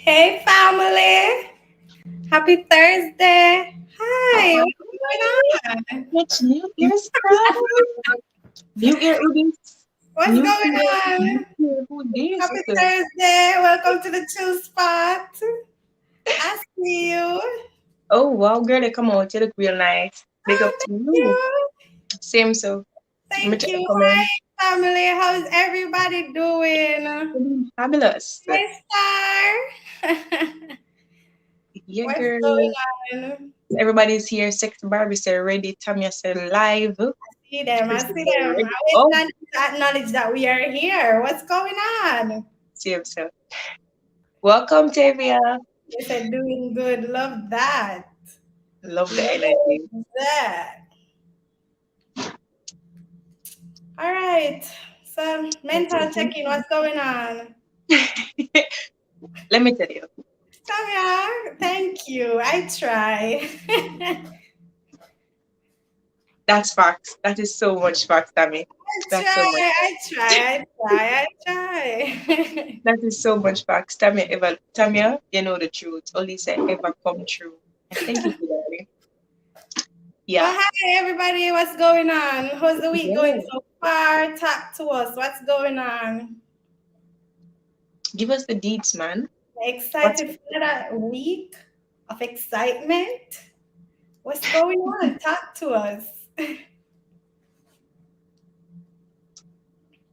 Hey, family. Happy Thursday. Hi. What's going on? It's New Year's Eve. New Year Udis. What's New going Year, on? New Year Udis. Happy Thursday. Welcome to the Chill Spot. I see you. Oh wow, girl, they come out. You look real nice. Big Oh, up to thank you. you. Same so. Let me Thank check the you. comment. Hi, family. How's everybody doing? Fabulous. Hi, Star. Yeah, What's girl. going on? Everybody's here. Sex Barbie said ready. Tamia said live. See them. I Tracy see said them. I ready. always Oh, not to acknowledge that we are here. What's going on? same so. Welcome, Tavia. They said doing good. Love that. Love the Love energy. that. All right. So mental check-in. What's going on? Let me tell you. Tamia, thank you. I try. That's facts. That is so much facts, Tammy. That's so much. I try. That is so much facts. Tamia, you know the truth. Only say ever come true. And thank you for that. Well, Yeah. hi everybody. What's going on? How's the week going Yeah. so far? Talk to us. What's going on? Give us the deeds, man. What's Excited for that week of excitement? What's going on? Talk to us.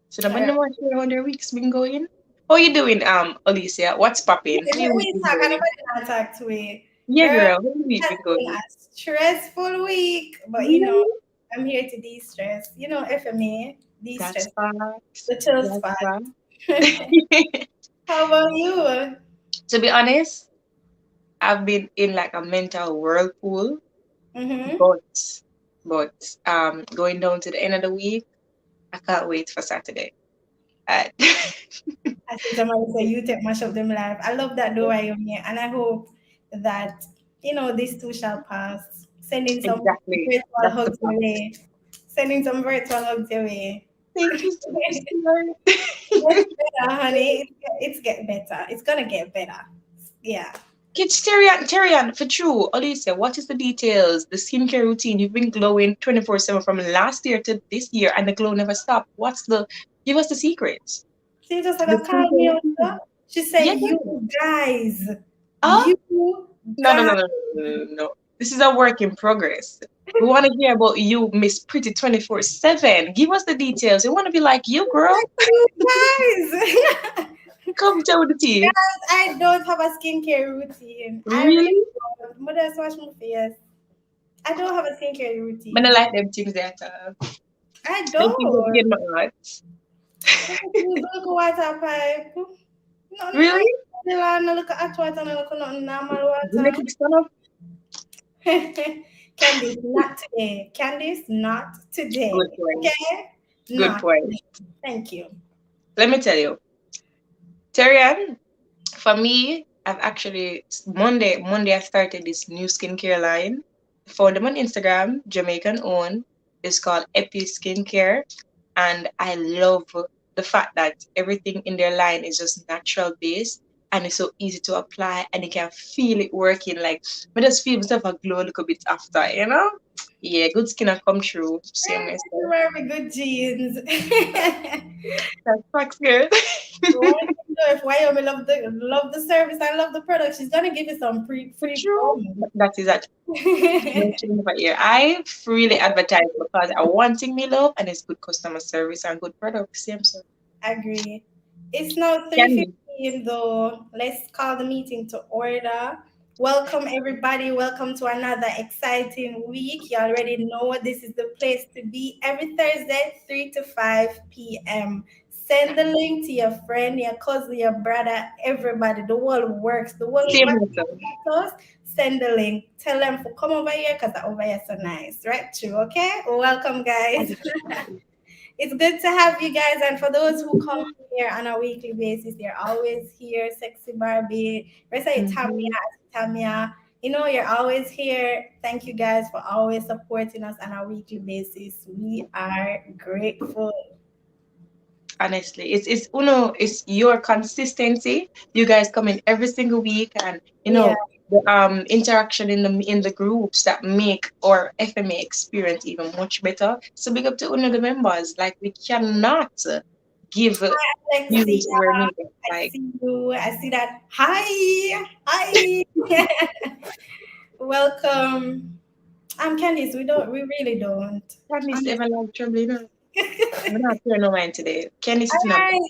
so the All man right. want to share how their week's been going? How you doing, Alicia? What's popping? How your week We been talk, going? anybody not talk to me. Yeah, Girl, girl. How your it week has been been going? a stressful week, but Really? I'm here to de-stress. FMA, That's de-stress, facts. the chill That's spot. facts. How about you? To be honest, I've been in like a mental whirlpool, Mm-hmm. but going down to the end of the week, I can't wait for Saturday. Uh, I see somebody say you take much of them life. I love that though, and I hope that these two shall pass. Sending some exactly. virtual That's the hugs part. away. Sending some virtual hugs away. Thank you so much, Lord. It's better, honey. It's get better. It's gonna get better. Yeah. Kids, Terian, for true. Alicia, what is the details? The skincare routine. You've been glowing 24/7 from last year to this year, and the glow never stopped. Give us the secrets. She just The like call skincare me out. routine. She said, Yeah. "You guys, Oh, you no, no, no, guys." no, no, no, no, no. This is a work in progress. We want to hear about you, Miss Pretty 24/7. Give us the details. We want to be like you, girl. You guys. Come tell the tea. I don't have a skincare routine. I really Really? don't. Mother wash my face. I don't have a skincare But I routine. like them things that I them things that don't. get my heart. I just use a little water pipe. Nothing Really? like that. No look at hot water. No look at nothing normal You water. make it stand up? Candice, not today. Candice, not Good today. point. Okay? Good Not point. today. Thank you. Let me tell you, Terian, for me, I've actually Monday I started this new skincare line. Found them on Instagram, Jamaican owned. It's called Epi Skincare, and I love the fact that everything in their line is just natural based and it's so easy to apply and you can feel it working. Like I just feel myself a glow a little bit after, you know? Yeah, good skin and come true. Same way. You So wear me good jeans. that's facts, girl. One thing though, if Wyoming love the service and love the product, she's gonna give you some For free true. promo. That is that. Mention over here. I freely advertise because I want thing me love and it's good customer service and good product. Same so. Agree. It's now Candy. 3:15 though. Let's call the meeting to order. Welcome everybody. Welcome to another exciting week. You already know this is the place to be every Thursday, 3 to 5 p.m. Send the link to your friend, your cousin, your brother, everybody. The world works. The world Same works so. us. Send the link. Tell them to come over here because over here so nice. Right? True. Okay. Welcome, guys. It's good to have you guys. And for those who come here on a weekly basis, they're always here. Sexy Barbie. I say Mm-hmm. Tamia. You're always here. Thank you guys for always supporting us on a weekly basis. We are grateful. Honestly, it's your consistency. You guys come in every single week, and Yeah, the interaction in the groups that make our FMA experience even much better. So big up to the members. Like we cannot give Alexia, views where needed. I Like see you. I see that. Hi, hi. Welcome. I'm Candice. We really don't. Candice Honest. ever like trouble, I'm not paying no mind today. Candice All sitting up. right.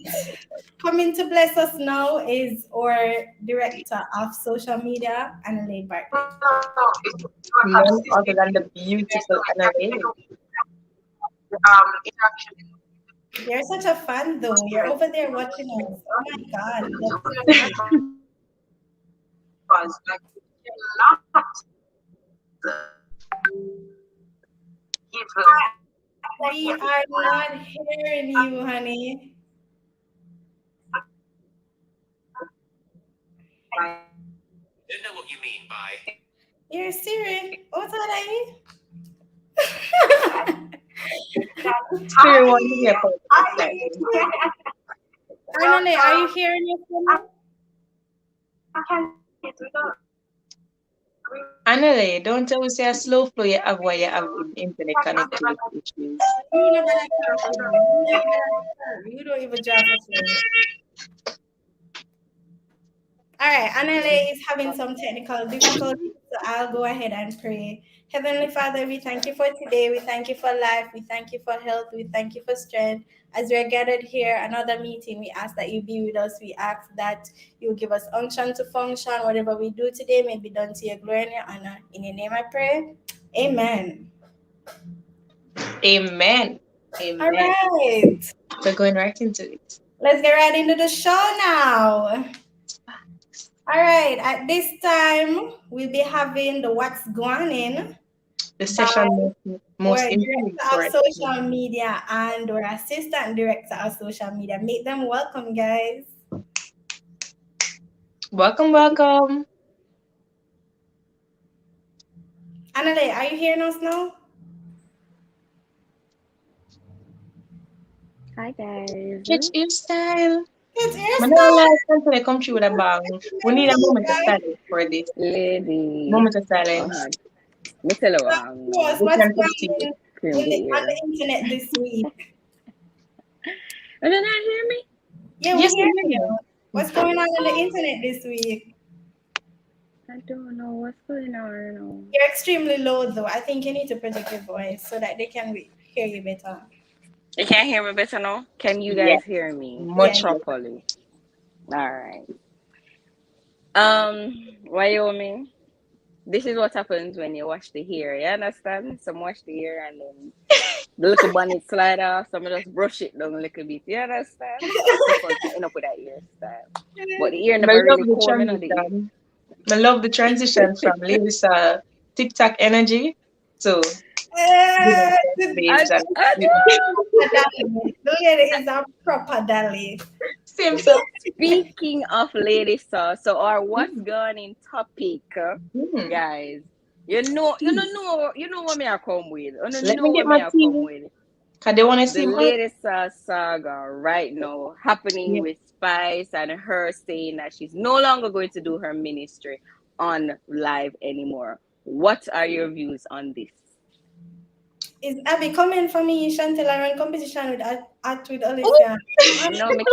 Coming to bless us now is our director of social media, Annalie Bartlett. None other than the beautiful Annalise. You're such a fan, though. You're over there watching us. Oh my God, let's see. We are not hearing you, honey. You're Siri. What's that? Spirit one to hear about it. Annalie, are you hearing yourself? Anyway, don't tell me say a slow flow you have while you have internet connectivity issues. You know that I can't. You know that I can't. You don't even drive a phone. All right, Anale is having some technical difficulties, so I'll go ahead and pray. Heavenly Father, we thank you for today. We thank you for life. We thank you for health. We thank you for strength. As we're gathered here, another meeting, we ask that you be with us. We ask that you give us unction to function. Whatever we do today may be done to your glory and your honor. In your name I pray. Amen. Amen. All Amen. right. We're going right into it. Let's get right into the show now. All right. At this time, we'll be having the What's Going In The by session most our improved director of for it. social media and our assistant director of social media. Make them welcome, guys. Welcome, welcome. Anale, are you hearing us now? Hi guys. Catch your style. It's Man, your I style. like something to come through with a bang. We need a moment of silence for this. Lady. Moment of Oh silence. God. Me tell you Talk I'm to us. no We What's can going proceed. cream the on ear. the internet this week? You don't hear me? Yeah, we Yes, hear we hear you. you. What's going on the internet this week? I don't know what's going on now. You're extremely low, though. I think you need to project your voice so that they can hear you better. You can't hear me better now? Can you Yes, guys hear me Yeah. much better. properly? Alright. Wyoming. This is what happens when you wash the hair. You understand? Some wash the hair and then the little bonnet slide off. Some just brush it down a little bit. You understand? So people can end up with that hairstyle. But the ear I never love really the comb, the ear. transition. I love the transition from Ladies TikTok energy to Uh, babes and I the lady is a proper dolly. same stuff. Speaking of lady sauce, so our what's gone in topic, Hmm. guys. You know what me I come with. You Let know me get what my me I come tea. with. Cause they wanna The see my lady sauce saga right now happening yeah. with Spice and her saying that she's no longer going to do her ministry on live anymore. What are your views on this? Is Abby coming for me? Chantel are in competition with Oh, Alicia. No, me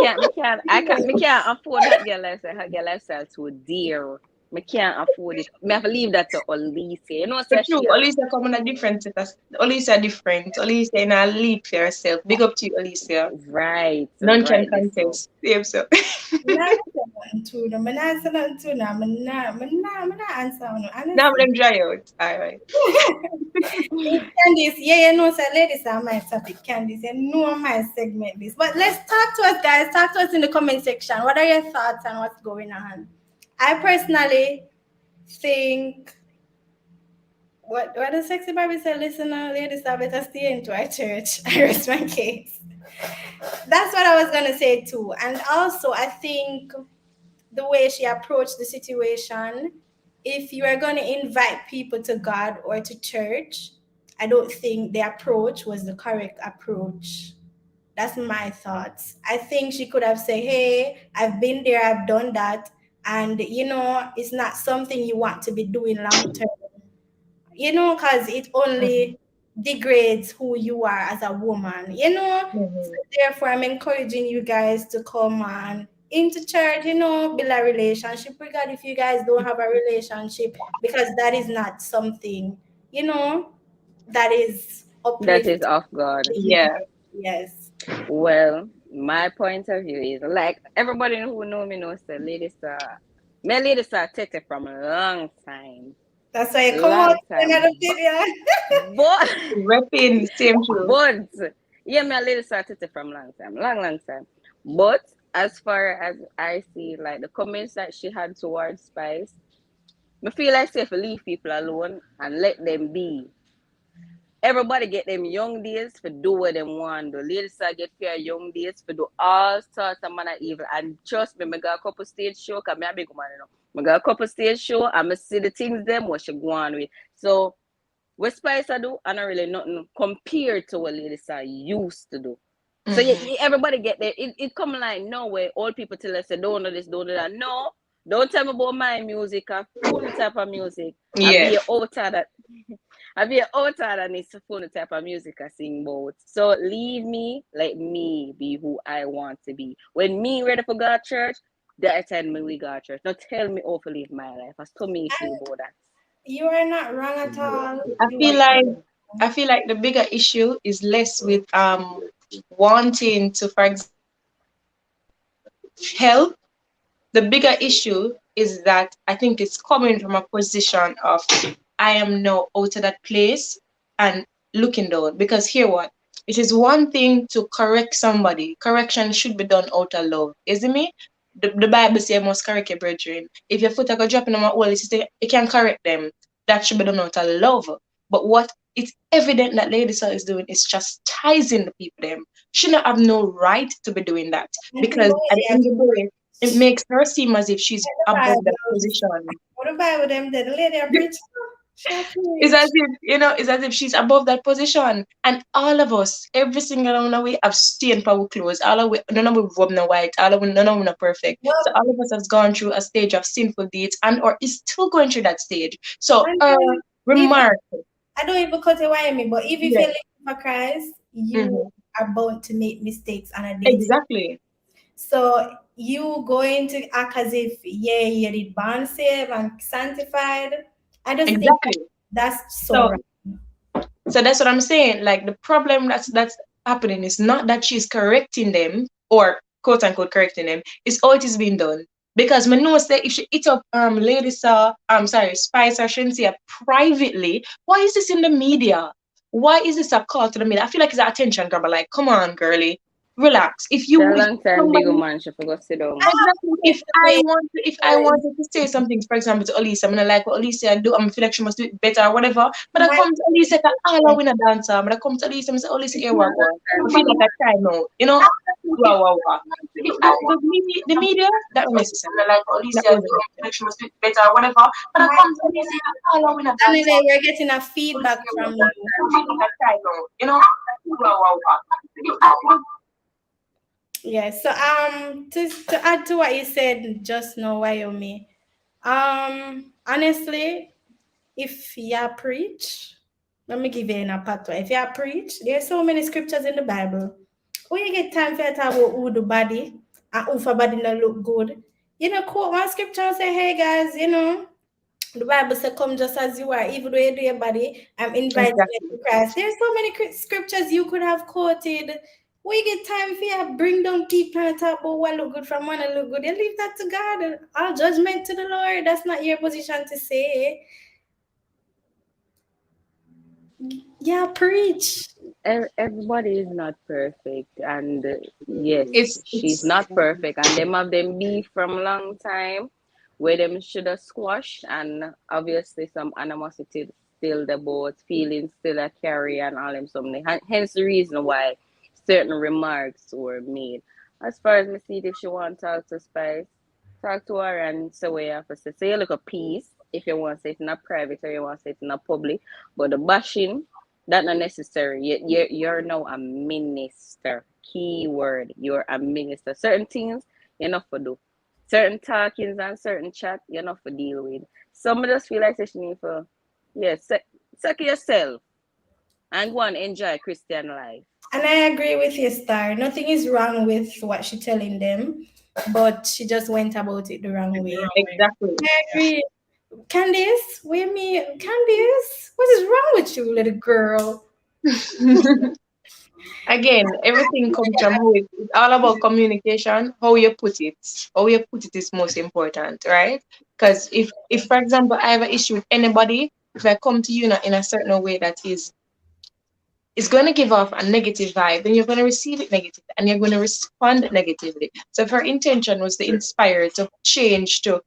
can't afford that girl lifestyle. Her girl lifestyle too dear. Me can't afford it. Me have to leave that to Elise. You know, so say true. she a Olisa come on a different set. Olisa different. Olisa in a league for herself. Big up to you, Olisa. right, None can right. This so contest. Same so. Not to no, man answer not to no, man answer no, Now honestly. them dry out. Alright. Candice, yeah, you know, so ladies are my topic, Candice. You know my segment this. But let's talk to us, guys. Talk to us in the comment section. What are your thoughts on what's going on? I personally think what does Sexy Barbie say? Listener, ladies are better stay into our church. I rest my case. That's what I was gonna say too. And also I think the way she approached the situation, if you are going to invite people to God or to church, I don't think the approach was the correct approach. That's my thoughts. I think she could have said, "Hey, I've been there, I've done that, and it's not something you want to be doing long term. Because it Mhm. only degrades who you are as a woman. So Mhm. therefore, I'm encouraging you guys to come on into church. Build a relationship with God if you guys don't have a relationship, because that is not something you know that is That is uplifting. of God. Yeah. Yes. Well, my point of view is like everybody who know me knows that ladies are Tete from a long time. That's why I come out Long with time. another video. But Repping, same truth. but yeah, my lady started it from long time, long time. But as far as I see, like the comments that she had towards Spice, I feel like say if leave people alone and let them be. Everybody get them young days for do what they want. The ladies are get their young days for do all sorts of manner evil. And trust me, I got a couple stage show, cause me a big woman, I got a couple stage show, and I see the things them what she go on with. So what Spice I do, I don't really nothing compared to what ladies are used to do. So Mhm. everybody get there. It come like no way. Old people tell us say don't know this, don't do that. No, don't tell me about my music. I phone type of music. I Yeah. be a outer that I be a outer that needs to phone type of music I sing about. So leave me, let me be who I want to be. When me ready for God church, that time me we God church. Not tell me how to live my life. As to me feel about that. You are not wrong at all. I You feel are like not I wrong. feel like the bigger issue is less with wanting to, for example, help. The bigger issue is that I think it's coming from a position of I am now out of that place and looking down. Because here what? It is one thing to correct somebody. Correction should be done out of love. Isn't me? The Bible says you must correct your brethren. If your foot are go dropping on my wall, you can correct them. That should be done out of love. But what it's evident that Lady Saw is doing is chastising the people them. She not have no right to be doing that. And to Because go at the there end to of the day, it preach makes her seem as if she's the above that Bible. position. What the Bible them did? The lady a preach. She a It's as preach. if, it's as if she's above that position. And all of us, every single one of we have stained power clothes. All of we, none of we rub no white. None of we are perfect. So Well, all of us has gone through a stage of sinful deeds and or is still going through that stage. So and then if remark, I don't even cut away me, but if you feel yeah, living for Christ, you hmm are bound to make mistakes on a day-to-day. exactly, So you going to act as if you did born saved and sanctified. I just think exactly. that's so So right. So that's what I'm saying. Like the problem that's happening is not that she's correcting them or quote unquote correcting them. It's how it is being done. Because me know say if she eat up Lady Saw, I'm sorry, Spice or Shensia privately, why is this in the media? Why is this a call to the media? I feel like it's an attention grabber. Like, come on, girly, relax. So a If long time big somebody woman should forgot sit I down. have exactly. to take If the I way want to, if I because wanted to say something, for example, to Elisa, I'm gonna like what Elisa do. I'm feel like she must do it better or whatever. But I my come to Elisa, all I win a dancer. But I come to Elisa, and say, Elisa, here we go. I feel like a time out. Wow, wow, wow. If I, the media, that unnecessary. like That Alicia, was do unnecessary. she must do it better or whatever. But I come to Alicia, all I win a dance. Anyway, we're getting a feedback from you. Wow, wow, wow. Yeah, so to add to what you said just now, Wyoming. Honestly, if you preach, let me give you an apatwa. If you preach, there's so many scriptures in the Bible. When you get time for you talk about who the body and who for body not look good, quote one scripture and say, hey guys, the Bible says, come just as you are, even though you do your body, I'm inviting you Exactly. to Christ. There's so many scriptures you could have quoted. We get time for you, bring down people and talk about what look good from one and look good. You leave that to God. All judgment to the Lord. That's not your position to say. Yeah, preach. Everybody is not perfect, and yes, she's It's not perfect, and them have them beef from long time where them should have squashed, and obviously some animosity still the boat, feelings still a carry, and all them something. Hence the reason why certain remarks were made. As far as me see, if she want to talk to Spice, talk to her and say what you have to say. Say you look a piece if you want to say it in a private or you want to say it in a public, but the bashing. That not necessary. You're now a minister. Keyword. You're a minister. Certain things you're not for do. Certain talkings and certain chat you're not for deal with. Some of us feel like she need for suck yourself and go and enjoy Christian life. And I agree with you, Star. Nothing is wrong with what she telling them, but she just went about it the wrong way. Exactly. I agree. Candice, with me, Candice, what is wrong with you, little girl? Again, everything comes from how it's all about communication. How you put it. How you put it is most important, right? Because if for example I have an issue with anybody, if I come to you in a certain way that is going to give off a negative vibe, then you're going to receive it negative and you're going to respond negatively. So if her intention was to inspire, to change, to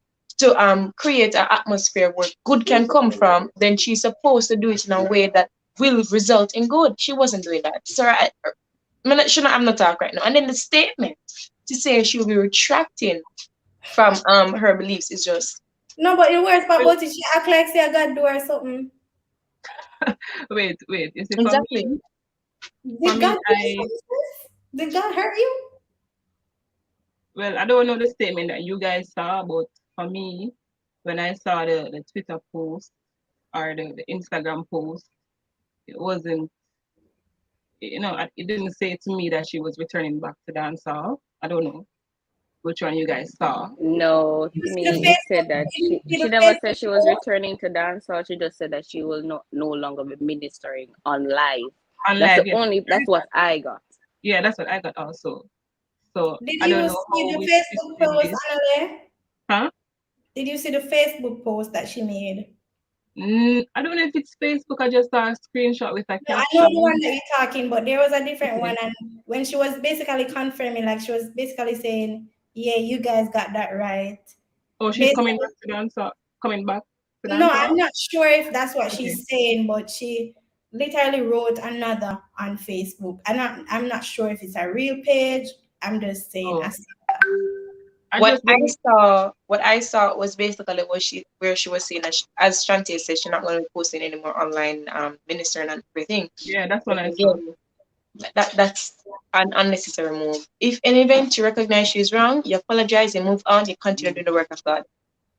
create an atmosphere where good can come from, then she's supposed to do it in a way that will result in good. She wasn't doing that. So I'm not talking right now. And then the statement to say she'll be retracting from her beliefs is just No, but the worst part about it, she act like say I got do or something. Wait. You see, exactly. for Did me, God do something? Did God hurt you? well, I don't know the statement that you guys saw, but for me, when I saw the Twitter post or the Instagram post, it wasn't, it didn't say to me that she was returning back to dancehall. I don't know which one you guys saw. No, to You see the me it said Facebook? that Did you see she the never said Facebook she was post? returning to dancehall. She just said that she will no longer be ministering on live. On That's live, the only. That's what I got. yeah, that's what I got also. So Did I don't you know see how the we fit Facebook in post, this. Annalie? Huh? Did you see the Facebook post that she made? I don't know if it's Facebook. I just saw a screenshot with a No, I know the one caption. that you're talking, but there was a different Okay. one. And when she was basically confirming, like she was basically saying, yeah, you guys got that right. Oh, she's coming Basically, back to dance. Coming back to no, dance. I'm not sure if that's what Okay. she's saying, but she literally wrote another on Facebook. And I'm not sure if it's a real page. I'm just saying, I Oh, see that. I what just I don't. saw, what I saw was basically where she was saying that as Shanti said, she's not going to be posting anymore online, ministering and everything. Yeah, that's what But I saw. again, that's an unnecessary move. If in event you recognize she's wrong, you apologize, you move on, you continue doing the work of God.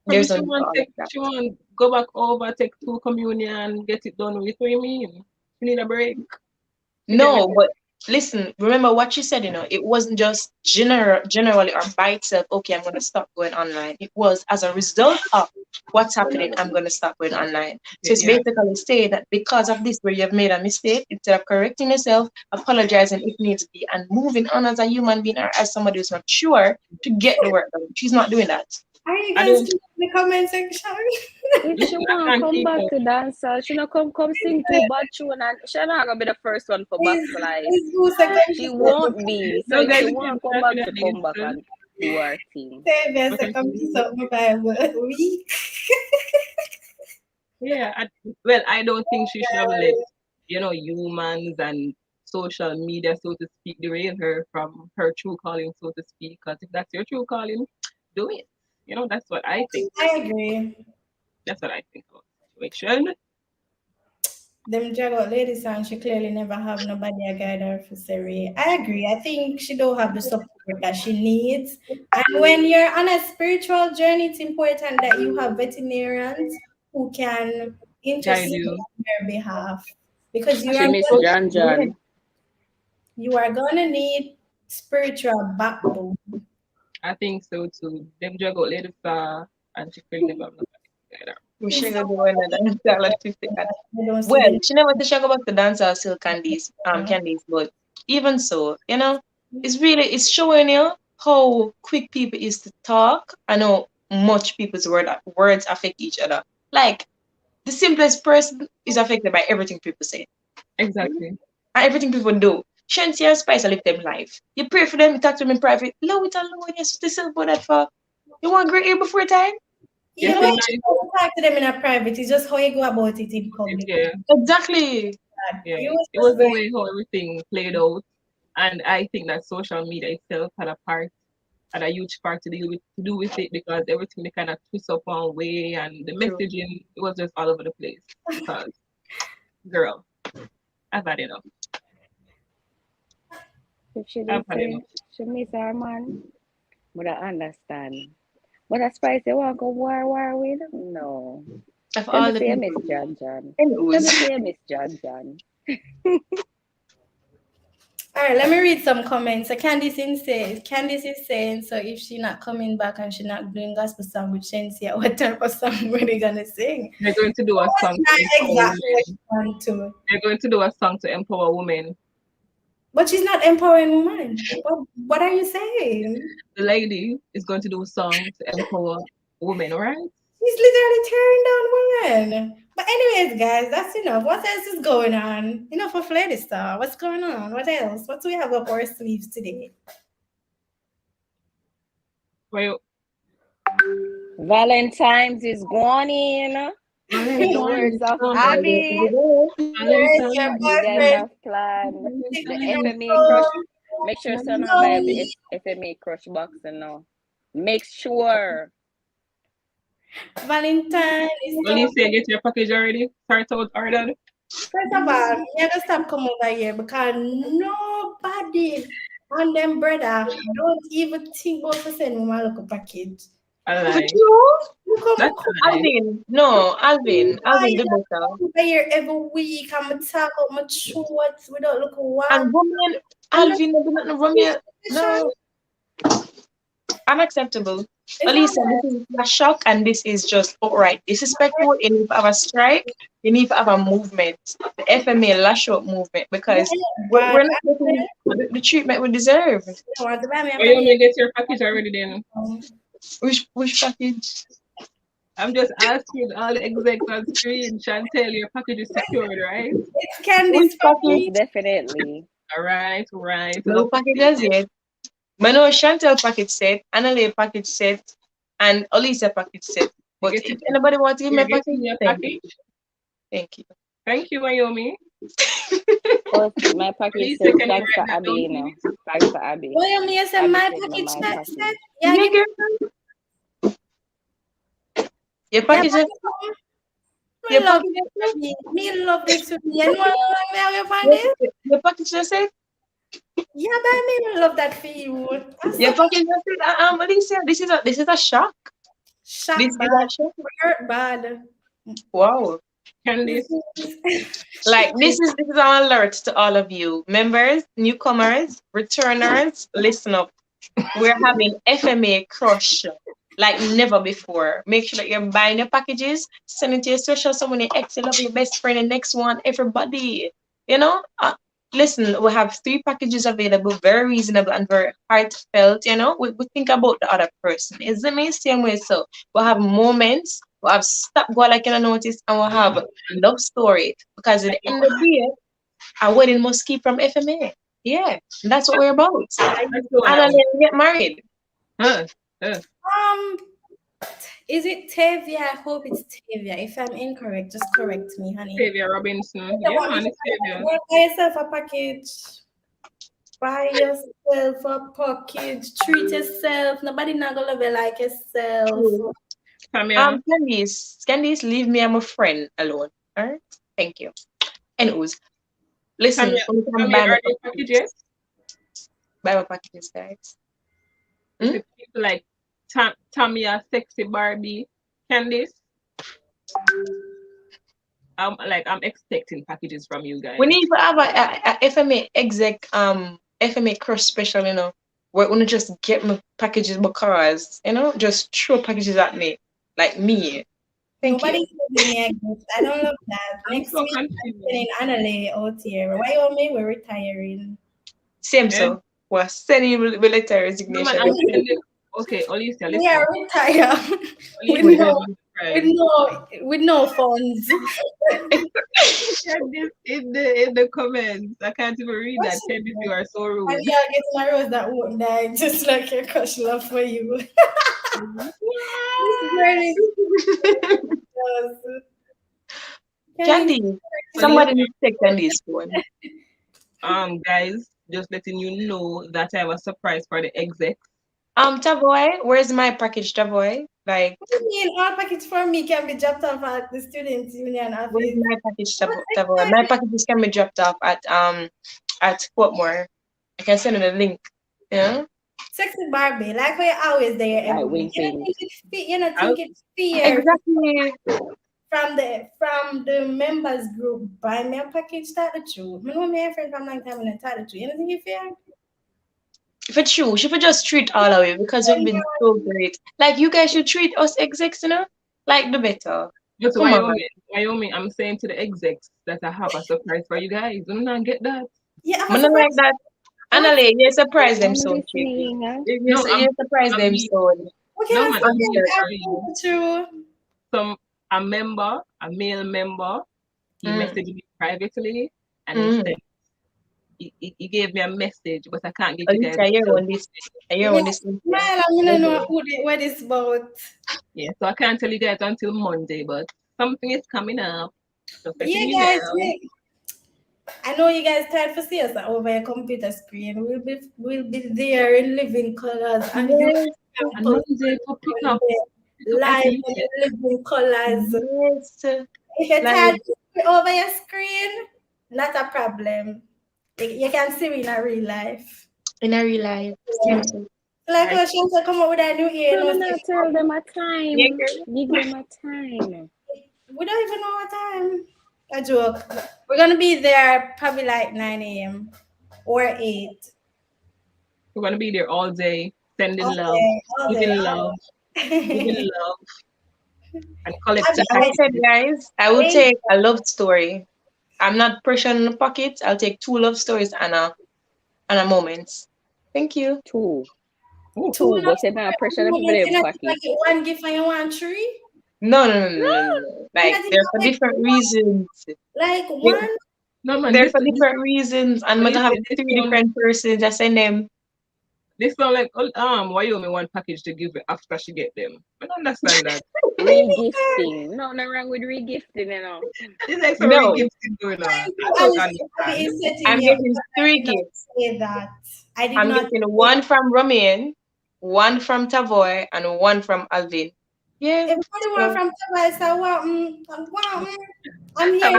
Probably There's no need for all of that. she want go back over, take 2 communion, get it done with. What do you mean? She need a break. She get me. No, but listen, remember what she said, it wasn't just generally or by itself, okay, I'm gonna stop going online. It was as a result of what's happening, I'm gonna stop going online. So it's Yeah, basically saying that because of this where you've made a mistake, instead of correcting yourself, apologizing if needs be, and moving on as a human being or as somebody who's mature to get the work done. She's not doing that. Are you I guys don't in the comment section? If she listen. I want to can't come keep back up. to dancehall, she not come sing two bad tune, and she not gonna be the first one for backslide. Is who second She to won't be. So No, if guys, she you want can to come back, to definitely come back listen. and do her thing. say best Okay. second to something Bible week? Yeah. Well, I don't think she should have let humans and social media, so to speak, derail her from her true calling, so to speak. Because if that's your true calling, do it. That's what I think. I agree. That's what I think about the situation. Them drag out ladies and she clearly never have nobody a guide her for Siri. I agree. I think she don't have the support that she needs. And when you're on a spiritual journey, it's important that you have veterinarians who can Guide intercede you. on your behalf. Because She miss John John. you are gonna need spiritual backbone. I think so too. Them drag out lady far and she could never have nobody together. We It's should so go do another dollar fifty. I don't see Well, the she never said she go back to dance or sell candies, but even so, it's showing you how quick people is to talk and how much people's words affect each other. Like the simplest person is affected by everything people say Exactly. and everything people do. Shanty and Spice, I live them life. You pray for them, you talk to them in private. Low it alone, you're to sell for that for. You want great ear before time? You yeah, but feel you like don't talk to them in a private. It's just how you go about it in public. yeah, Exactly. yeah. You was It was just the going way how everything played out. And I think that social media itself had a huge part to do with it because everything they kind of twist up one way and the True. messaging it was just all over the place. Because girl. I've had enough. If she I've did had say enough. she miss her man, but I understand. But as far as they want to go war with, no. Of Tell me all the say you people. miss John. Tell me Anyways, say you miss John. All right, let me read some comments. So Candice is saying, so if she not coming back and she not doing gospel song with Shensia, what type of song were they gonna sing? They're going to do a song Not to empower exactly what women. she want to. They're going to do a song to empower women. But she's not empowering women. What are you saying? The lady is going to do a song to empower women, all right? She's literally tearing down women. But anyways, guys, that's enough. What else is going on? Enough of Lady Star. What's going on? What else? What do we have up our sleeves today? Well, Valentine's is going in. In the words of Abby, Yes, your you guys boyfriend. have planned the Tiffany, FMA crush. Make sure someone buy the FMA crush box and now. Make sure. Valentine is Alicia, get your package already. Start out ordered. first of all, you gotta stop coming over here because nobody on them brother don't even think about to send me my local package. I but lie. You come That's a lie. Alvin, do better. over here every week. I'm talk about my shorts without looking wild. And women, Alvin, Romeo, no, unacceptable. Elisa, this is a shock, and this is just outright disrespectful. You need to have a strike. You need to have a movement, the FMA lash out movement, because we're not getting the treatment we deserve. Or you may get your package already then. Which package? I'm just asking all the execs on screen. Chantel, your package is secured, right? It's Candice Which Yes, package? definitely. All right, right. No packages yet. But no, Chantel package set, Annalie package set, and Elisa package set. But if anybody wants to give me a package, thank you. Thank you, Naomi. Oh, my package Elisa, says can you thanks to write that Abby, down, you know. please? Thanks to Abby. William, you said Abby my said no, package my set. package. Yeah, Yeah, give me girl. Your package is me love this. Me love this. You know what I you find it? your package is set. Yeah, but me love that for you. Your package is set. Elisa, this is a shock. Shock This bad. is a shock. Hurt bad. Wow. Candice. Like this is an alert to all of you members, newcomers, returners. Listen up. We're having FMA crush like never before. Make sure that you're buying your packages, send it to your social, someone, your ex, your love, your best friend, the next one, everybody. You know, listen, we have 3 packages available, very reasonable and very heartfelt. You know, we think about the other person. It's the main same way. So we'll have moments, we'll have stop go like you notice, and we'll have love story. Because at the end of the day, a wedding must keep from FMA. Yeah, that's what we're about. And then get married. Is it Tavia? I hope it's Tavia. If I'm incorrect, just correct me, honey. Tavia Robinson. Yeah, man, it's Tavia. Buy yourself a package. Buy yourself a package. Treat yourself. Nobody not gonna love you like yourself. Candice, leave me and my friend alone. All right, thank you. Anyways, listen. Are there packages? Buy my packages, guys. People like Tamia, Sexy Barbie, Candice. I'm expecting packages from you guys. We need to have a FMA exec FMA crush special, you know, where we just get my packages because, you know, just throw packages at me. Like me. Nobody's giving me a gift. I don't love that. Next week I'm sending Annalie out here. Why you want me? We're retiring. Same so. We're sending military resignation. Okay, Alicia, we are retired with no funds. in the comments, I can't even read that. Candice, you are so rude. And yeah, get my rose that won't die, just like your crush love for you. Candy, somebody needs to take Candy's phone. Guys, just letting you know that I have a surprise for the execs. Tavoy, where's my package, Tavoy? Like, What do you mean all package for me can be dropped off at the Students Union where's office? my package, Tavoy? My packages can be dropped off at Portmore. I can send you the link. Yeah. Sexy Barbie, like we're always there Like every week. Wiggan. You don't think it's fair Exactly. from the members group buy me a package start the truth. I know my friend from long time and I tell the truth. You don't think it's fair? If it's true, she should just treat all of it because we've been so great. Like you guys should treat us execs, like the better. But Come on. Wyoming, I'm saying to the execs that I have a surprise for you guys. I'm not get that. Yeah, I'm not like that. Annalie, you surprise them I'm so cheap. listening. You surprise them being- so. what No, can man, I I'm being say? for you. True. A male member, he messaged me privately and he said he gave me a message, but I can't give you guys. I hear on this. Smile, I'm gonna know what it's about. Yeah, so I can't tell you guys until Monday, but something is coming up. So Yeah, guys, I know you guys tired for see us over your computer screen. We'll be there in living colors and Yes. And Monday to pick up. live in living colors. Yes. If you're Like- tired over your screen, not a problem. You can see me in a real life. In a real life. Yeah. Like how she also come up with a new year. Do not tell them a time. Yeah, Give them a time. We don't even know what time. A joke. We're gonna be there probably like 9 a.m. or 8. We're gonna be there all day, sending All love, day, all giving day. love, giving love, and collecting. Like I said, guys, I will take a love story. I'm not pressuring the pockets. I'll take 2 love stories and a moment. Thank you. 2. Ooh. 2, but you're not pressure them for them pocket. Like one gift and you want 3? No. Like they're for different reasons. Like one? No man, They're for different reasons, and I'm gonna have 3 different persons. I send them. This sound like Wyoming one package to give it after she get them. I don't understand that. Regifting. No, nothing wrong with regifting, It's like some No. gifting going on. I I don't was understand. I'm getting 3 gifts. say that. I did I'm not getting 1 from Romain, 1 from Tavoy, and 1 from Alvin. Yeah. Everybody want from Tabas, I'm here.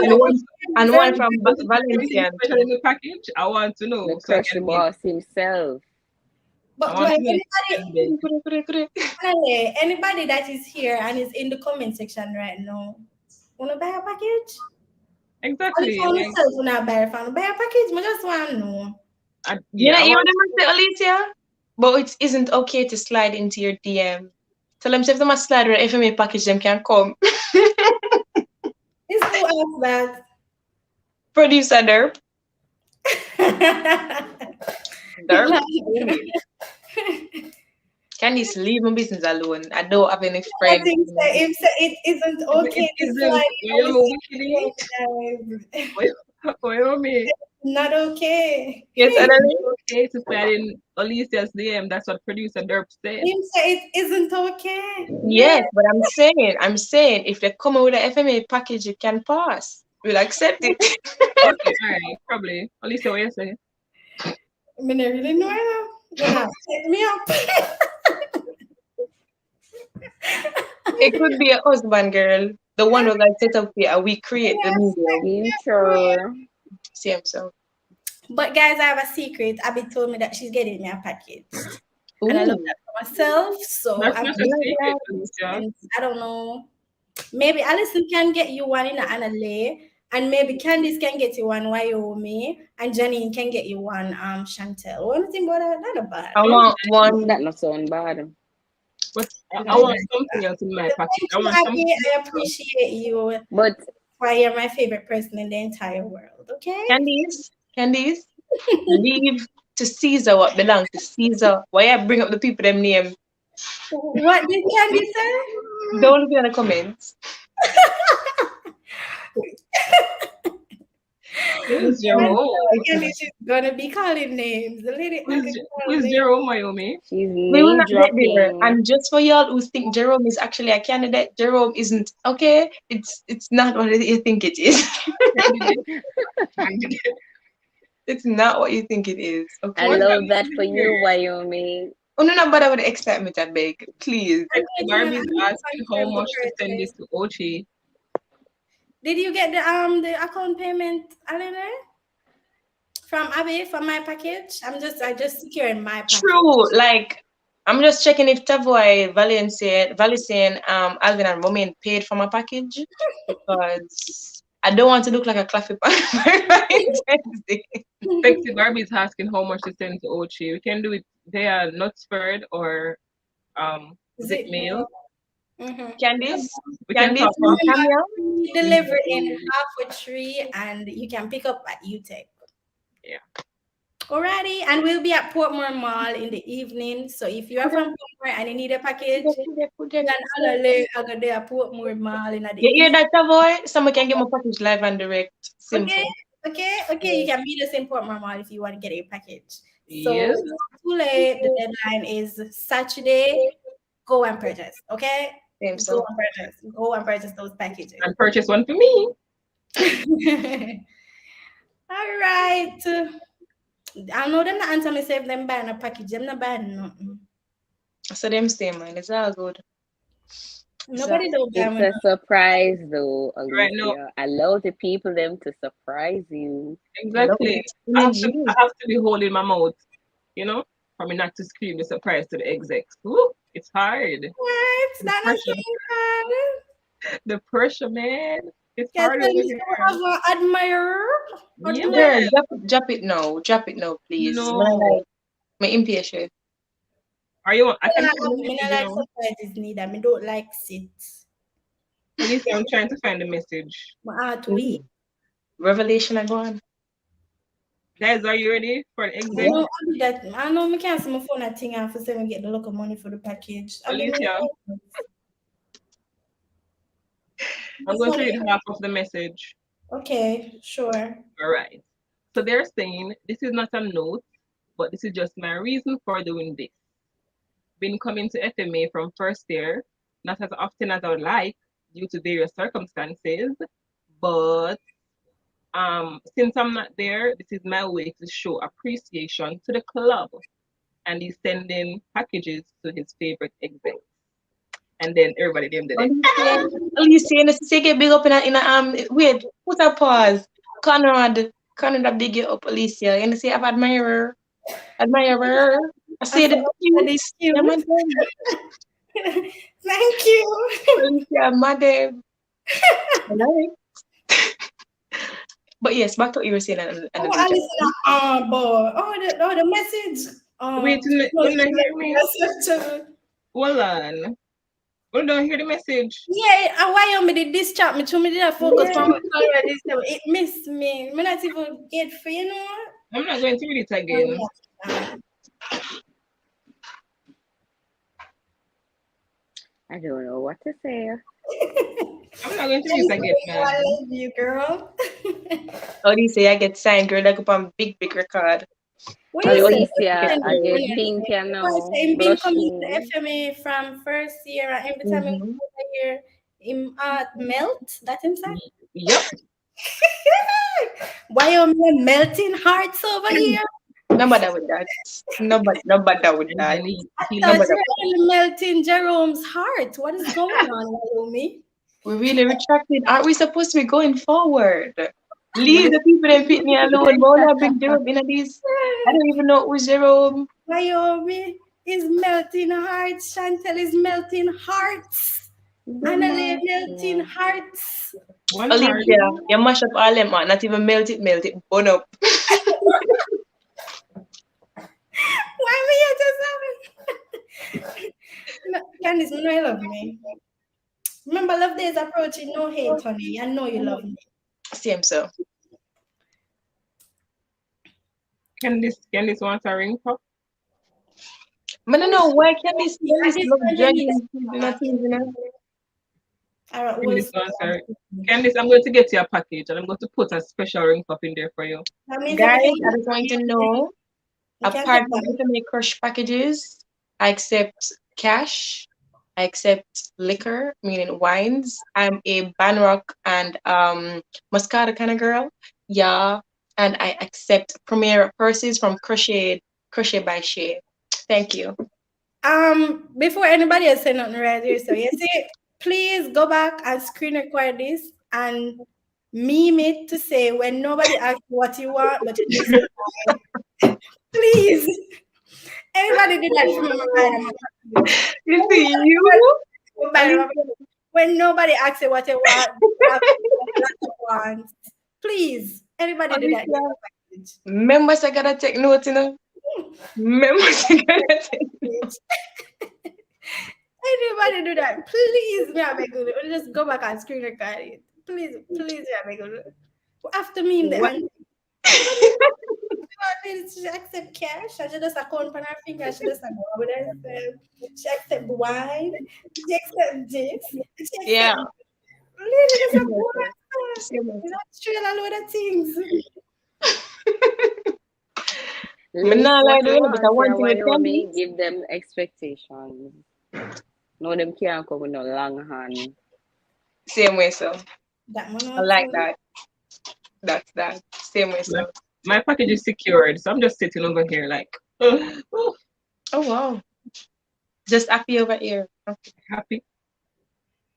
And one from Valencian. Especially in the package, I want to know. The So I crush can boss himself. But I want anybody that is here and is in the comment section right now, wanna buy a package? exactly. I Like, myself wanna buy a package. I just want to know. I You want know what Alicia? But it isn't okay to slide into your DM. Tell them if they must slide with an FMA package, them can come. It's who asked Producer Derp. Derp. Can you leave my business alone? I don't have any I friends. think that if it isn't okay to slide, Wyoming. not okay. Yes, Annalise? Okay to slide in Alicia's DM. That's what producer Derp said. Him say it isn't okay. Yes, but I'm saying, if they come out with an FMA package, it can pass. We'll accept it. Okay, all right, probably. Alicia, what you say? I mean, I really know now. You're not set me up. It could be a husband girl, the one who got set up here, and we create the medium. Future. Same so. But guys, I have a secret. Abby told me that she's getting me a package. And I love that for myself. So That's I'm not a secret, Alicia. I don't know. Maybe Alison can get you one in Annalie, and maybe Candice can get you one Wyoming, and Janine can get you one Chantel. What do you think about that? Not bad. I want one. That not sound bad. But I want something else in my package. I want something. I appreciate you. But Why you're my favorite person in the entire world, okay? Candice, leave to Caesar what belongs to Caesar. Why I bring up the people them name? What did Candy say? Don't be in the comments. Who's Jerome? Candy, she's gonna be calling names. The lady Who's Jerome, Wyoming? she's We will name not get there. dropping. And just for y'all who think Jerome is actually a candidate, Jerome isn't. Okay, it's not what you think it is. It's not what you think it is. Okay. I love that for you, Wyoming. Oh, no, not bother with the excitement, I beg. Please. Barbie's asking how much to send this to Ochi. Did you get the account payment, Alina? From Abby for my package? I just securing my package. True. Like, I'm just checking if Tavoy, Valencian, Alvin, and Romain paid for my package because I don't want to look like a claffy Wednesday. Sexy Barbie's asking how much to send to Ochi. We can do it via Nutsford or zip mail. Mm-hmm. Candice, We can Candice, talk Camille. We deliver in half a tree, and you can pick up at UTECH. Yeah. Alrighty, and we'll be at Portmore Mall in the evening. So if you are from Portmore and you need a package, you can go there at Portmore Mall in the You hear evening. that, Tavoy? Someone can get my package live and direct. Simple. Okay. You can meet us in Portmore Mall if you want to get a package. So Yes. it's too late. The deadline is Saturday. Go and purchase. Okay. Same so. Go and purchase those packages. And purchase one for me. All right. I know them not answer me say if them buying a package. Them not buying nothing. So them same, man. It's all good. Nobody don't buy It's a surprise though, Alicia. Right now. Allow the people them to surprise you. Exactly. I have to be holding my mouth, you know, for me not to scream the surprise to the execs. Ooh, it's hard. It's not hard. The pressure, man. It's Yes, hard at over least here. you have an admirer. Girl, drop it now. Drop it now, please. No. My impatient. Are you? I can like surprises neither. I don't like sit. Alicia, I'm trying to find the message. Revelation, I go on. Guys, are you ready for the exit? I know I can't see my phone that thing and for saying get the local money for the package. Alicia, I'm going to read half of the message. Okay, sure. All right. So they're saying this is not a note, but this is just my reason for doing this. Been coming to FMA from first year, not as often as I would like due to various circumstances, but since I'm not there, this is my way to show appreciation to the club. And he's sending packages to his favorite execs. And then everybody them did it. Alicia, and say get big up in a wait, put a pause. Conrad big you up, Alicia. And say I've admirer. I say the cute. Thank you. Alicia, madam. But yes, back to what you were saying. The message. Wait, you don't hear me? Hold on. You don't hear the message? Yeah, why you did this chat? Me did a focus on it missed me. Me not even get for you know. I'm not going to read it again. I don't know what to say. I'm not going to read it again, man. I love you, girl. How do you say I get signed, girl? Like up on big record. Alicia, I get pink and now. Been coming to FMA from first year, and every time I go here, him melt. That inside. Yep. Why are you melting hearts over here? Nobody with that. Nobody with that. You're melting Jerome's heart. What is going on, Naomi? We really retracted. Aren't we supposed to be going forward? Leave the people that fit me alone. Why would I bring Jerome in these? I don't even know who's Jerome. Naomi is melting hearts. Chantel is melting hearts. Annalise melting hearts. Alicia, you mash up all them, man. Not even melt it, burn up. Why me you just Candice, you know you love me. Remember, love days approaching. No hate, honey. I know you love me. Same so. Candice wants a ring pop? I don't know why Candice love dragging Candice, I'm going to get you a package and I'm going to put a special ring pop in there for you. Guys, I just want to know, apart from FMA Crush packages, I accept cash, I accept liquor, meaning wines. I'm a Banrock and Moscato kind of girl. Yeah. And I accept Premier purses from Crochet by Shay. Thank you. Before anybody else say nothing right here, so you see, please go back and screen record this and meme it to say when nobody asks what you want, but you just say, please. Anybody do that from my mind? You see, you, Alicia, When nobody asks you what you want, you have lots of wants. Please, anybody do that. Alicia, members are gonna take notes, you know. Members are gonna take notes. Anybody do that? Please, me have a good. Just go back and screen record it. Please, please, me have a good. After me in the What? hand. She accept cash. I just account on her finger. She just go over there. She accept wine. She accept this. She accept. Yeah. Lady, that's a Same boy. Same You know, trail a load of things. Me nah lie to you, because one thing with Wyoming, families, give them expectations. No, them can't come with no long hand. same way, so. That one I like that. That's that. Same way, so. My package is secured, so I'm just sitting over here like, oh, Oh, wow. Just happy over here. Okay. happy.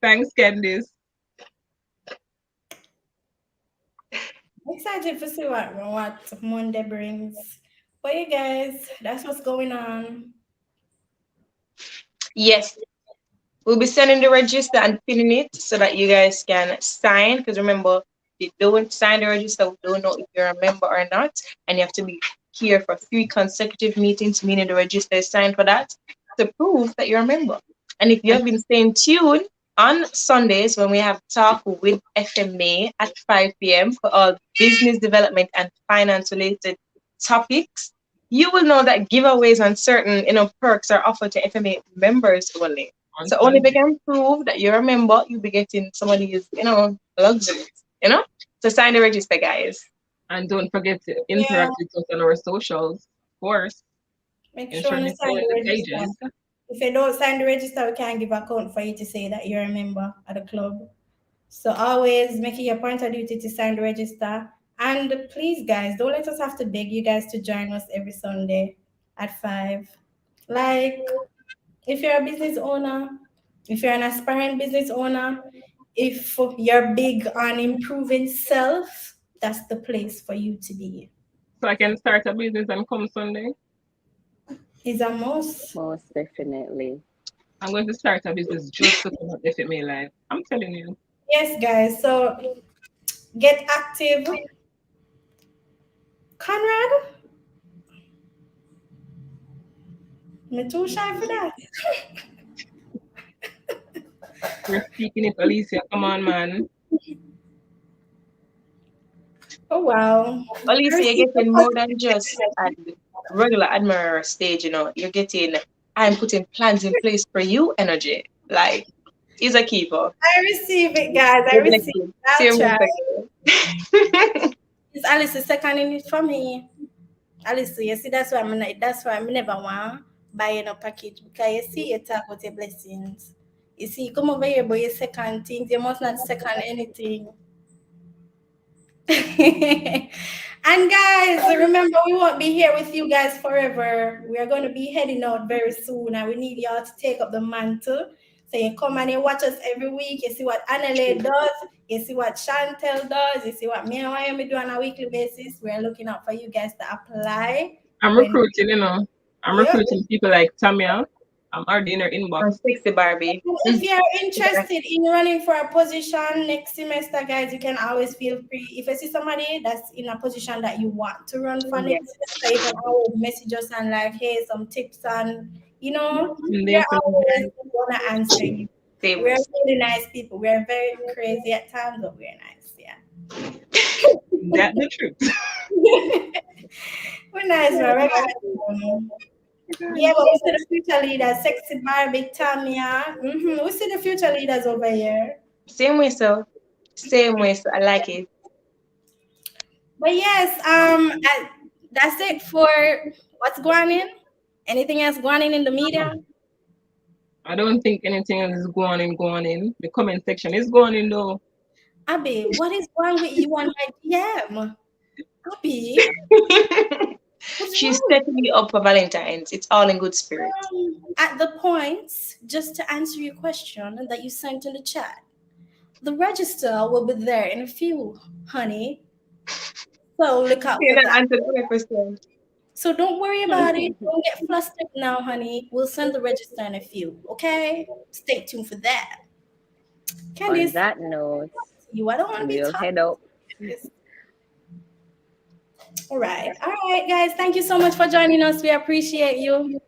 Thanks, Candice. Excited to see what Monday brings. But you guys, that's what's going on. Yes, we'll be sending the register and filling it so that you guys can sign. Because remember, if you don't sign the register, we don't know if you're a member or not. And you have to be here for 3 consecutive meetings, meaning the register is signed for that, to prove that you're a member. And if you have been staying tuned on Sundays when we have talk with FMA at 5 p.m. for all business development and finance related topics, you will know that giveaways and certain perks are offered to FMA members only. So only if you can prove that you're a member, you'll be getting some of these, luxuries, So sign the register, guys. And don't forget to interact with us on our socials, of course. Make sure you sign the register. If you don't sign the register, we can't give a code for you to say that you're a member of the club. So always make it your point of duty to sign the register. And please, guys, don't let us have to beg you guys to join us every Sunday at 5. Like, if you're a business owner, if you're an aspiring business owner, if you're big on improving self, that's the place for you to be. So I can start a business and come Sunday? Is a must. Most definitely. I'm going to start a business just to come on FMA Live. I'm telling you. Yes, guys. So get active. Conrad? I'm too shy for that. You're speaking it, Alicia. Come on, man. Oh, wow. Alicia, you're getting more than just at the regular admirer stage, You're getting, I'm putting plans in place for you energy. Like, is a keeper. I receive it, guys. I receive it. I'll try. It's Alice seconding it for me. Alice, you see, that's why I'm never want buying a package, because you see, you talk about your blessings. You see, you come over here, but you second things. You must not second anything. And guys, remember, we won't be here with you guys forever. We are going to be heading out very soon, and we need y'all to take up the mantle. So you come and you watch us every week. You see what Annalise does. You see what Chantel does. You see what me and Wyoming do on a weekly basis. We are looking out for you guys to apply. I'm recruiting, I'm recruiting people like Tamia. I'm already in her inbox. 60 Barbie. If you're interested in running for a position next semester, guys, you can always feel free. If you see somebody that's in a position that you want to run for next semester, you can always message us and like, hey, some tips and, we're always going to answer you. We're really nice people. We're very crazy at times, but we're nice, yeah. That's the truth. We're nice, right? Yeah, but we see the future leaders, Sexy Barbie, Tamia. We see the future leaders over here. Same way, so. I like it. But yes, that's it for what's going in. Anything else going in the media? I don't think anything else is going in. The comment section is going in though. Abby, what is wrong with you on my DM? Abby? What's She's wrong? setting you up for Valentine's. It's all in good spirit. At the point, just to answer your question that you sent in the chat, the register will be there in a few, honey. So look out You for don't that. answer the question. So don't worry about it. Don't get flustered now, honey. We'll send the register in a few. Okay? Stay tuned for that. On Candice, that note, you I don't want to be we'll talking. head up. All right. All right, guys. Thank you so much for joining us. We appreciate you.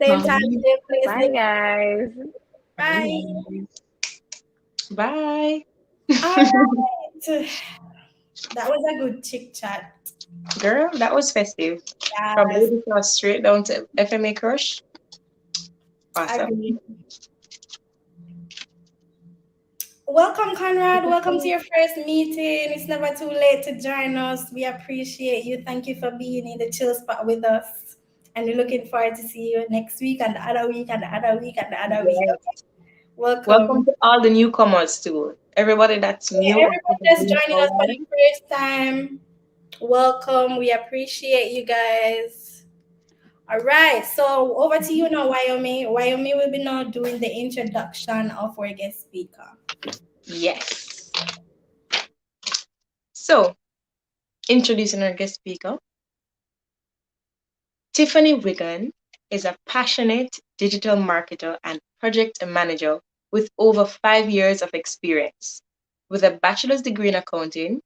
Same time, Bye. same place. Bye, guys. Bye. Bye. All right. That was a good chit chat. Girl, that was festive. From Yes, baby sauce straight down to FMA crush. Awesome. agreed. Welcome, Conrad. Welcome to your first meeting. It's never too late to join us. We appreciate you. Thank you for being in the chill spot with us. And we're looking forward to see you next week and the other week and the other week and the other week. Yes. Okay. Welcome. Welcome to all the newcomers too. Everybody that's new and Everyone hasn't that's been joining for a us for while. the first time, welcome. We appreciate you guys. All right, so over to you now, Wyoming. Wyoming will be now doing the introduction of our guest speaker. Yes. So, introducing our guest speaker, Tiffany Wiggan is a passionate digital marketer and project manager with over 5 years of experience. With a bachelor's degree in accounting,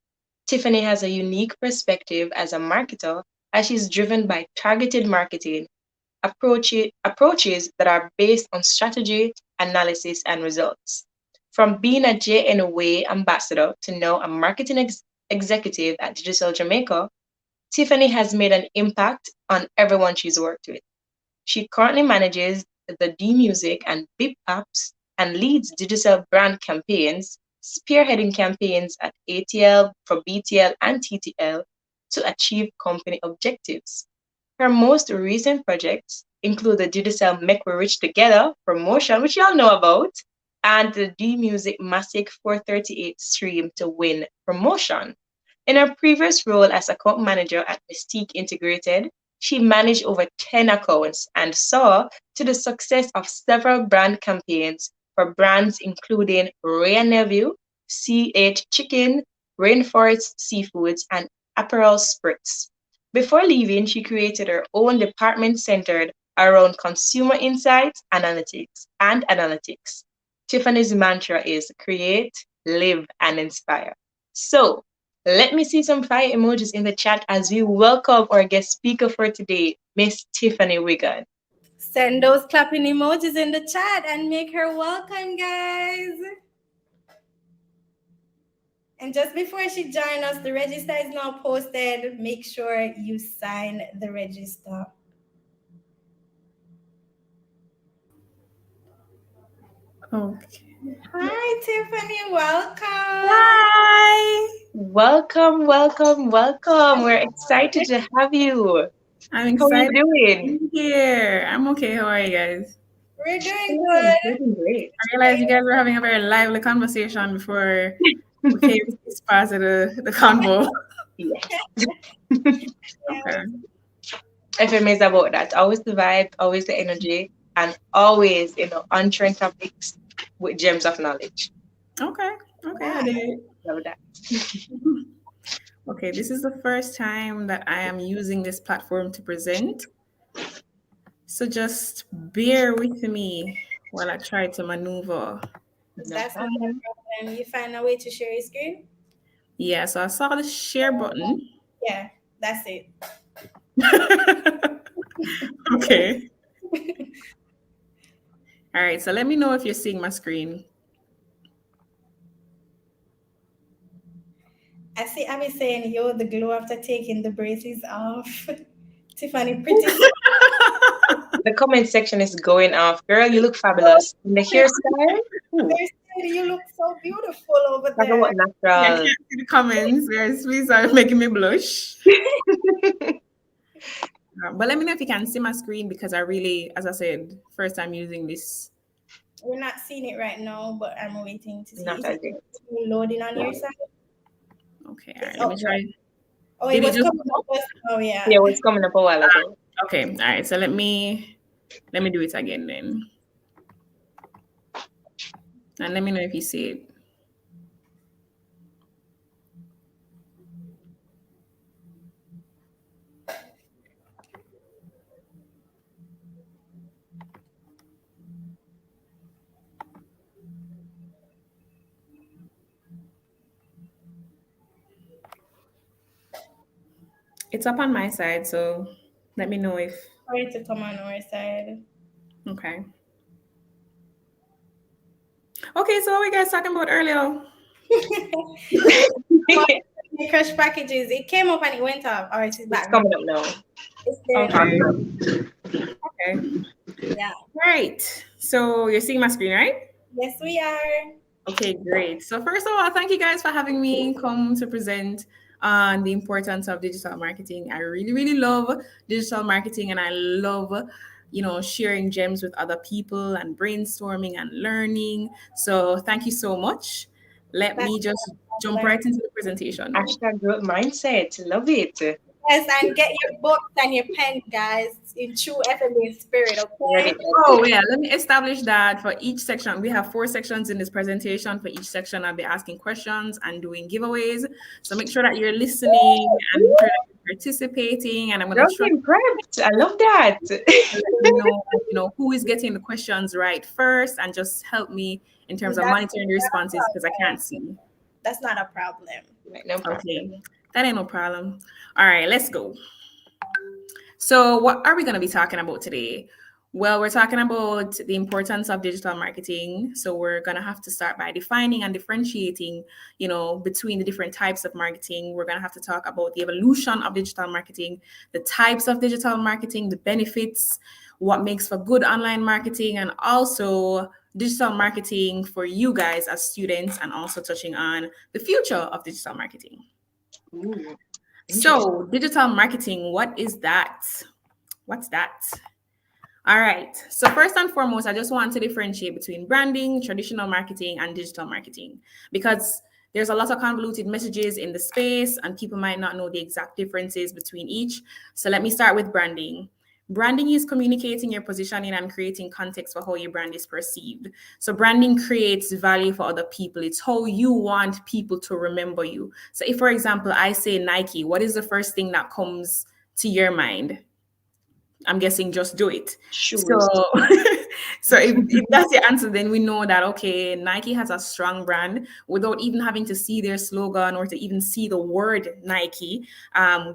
Tiffany has a unique perspective as a marketer as she's driven by targeted marketing approaches that are based on strategy, analysis, and results. From being a JNOA ambassador to now a marketing executive at Digital Jamaica, Tiffany has made an impact on everyone she's worked with. She currently manages the D Music and BIP apps and leads digital brand campaigns, spearheading campaigns at ATL for BTL and TTL to achieve company objectives. Her most recent projects include the digital Make We Rich Together promotion, which y'all know about, and the D Music Massic 438 Stream to Win promotion. In her previous role as account manager at Mystique Integrated, she managed over 10 accounts and saw to the success of several brand campaigns for brands including Ray and Nephew, CH Chicken, Rainforest Seafoods, and Aperol Spritz. Before leaving, she created her own department centered around consumer insights, analytics. Tiffany's mantra is create, live, and inspire. So, let me see some fire emojis in the chat as we welcome our guest speaker for today, Miss Tiffany Wiggan. Send those clapping emojis in the chat and make her welcome, guys. And just before she joins us, the register is now posted. Make sure you sign the register. Okay. Hi, Tiffany. Welcome. Hi. Welcome, welcome, welcome. We're excited to have you. I'm How are you excited to doing? be here. I'm okay. How are you guys? We're doing Oh, good. doing great. I realized you guys were having a very lively conversation before we came to this part of the convo. Yes. Okay. FMA is about that. Always the vibe, always the energy, and always, on trend topics with gems of knowledge. Okay. Okay. I did it. Love that. Okay. This is the first time that I am using this platform to present. So just bear with me while I try to maneuver. No That's not a problem. problem. You find a way to share your screen? Yeah. So I saw the share button. Yeah, that's it. Okay. All right. So let me know if you're seeing my screen. I see Abby saying, yo, the glow after taking the braces off. Tiffany, pretty. The comment section is going off. Girl, you look fabulous. And the hairstyle, ooh, You look so beautiful over talk there. about Yeah, I natural. can't see the comments. Guys, please are making me blush. But let me know if you can see my screen because I really, as I said, first time using this. We're not seeing it right now, but I'm waiting to see. Not Is as it yet. loading on your side? Okay, all right, It's let me up. try. Oh, it Did it was just coming come up? up. Oh Yeah, yeah. it was coming up a while ago. Okay, all right. So let me do it again then, and let me know if you see it. It's up on my side, so let me know if For it to come on our side. okay. Okay, so what were you guys talking about earlier? The crush packages. It came up and it went off. All right, it's It's back now. coming up now. It's there now. Okay. Okay. Yeah. Right. So you're seeing my screen, right? Yes, we are. Okay, great. So first of all, thank you guys for having me come to present on the importance of digital marketing. I really, really love digital marketing, and I love, sharing gems with other people and brainstorming and learning. So thank you so much. Let That's me just no jump problem. right into the presentation now. Hashtag growth mindset. Love it. Yes, and get your books and your pen, guys, in true FMA spirit, Ready? okay? Oh, yeah. Let me establish that for each section. We have 4 sections in this presentation. For each section, I'll be asking questions and doing giveaways. So make sure that you're listening and make sure that you're participating. And I'm going Girl to try came prepped. I love that. to let you know, who is getting the questions right first, and just help me in terms of That's monitoring the responses because I can't see. that's not a problem. Right, no problem. Okay. That ain't no problem. All right, let's go. So, what are we going to be talking about today? Well, we're talking about the importance of digital marketing. So, we're going to have to start by defining and differentiating, between the different types of marketing. We're going to have to talk about the evolution of digital marketing, the types of digital marketing, the benefits, what makes for good online marketing, and also digital marketing for you guys as students, and also touching on the future of digital marketing. Ooh, interesting. So, digital marketing, what is that? What's that? All right. So, first and foremost, I just want to differentiate between branding, traditional marketing, and digital marketing because there's a lot of convoluted messages in the space and people might not know the exact differences between each. So, let me start with branding. Branding is communicating your positioning and creating context for how your brand is perceived. So branding creates value for other people. It's how you want people to remember you. So if, for example, I say Nike, what is the first thing that comes to your mind? I'm guessing just do it. So, Shoes. so if that's the answer, then we know that, okay, Nike has a strong brand without even having to see their slogan or to even see the word Nike.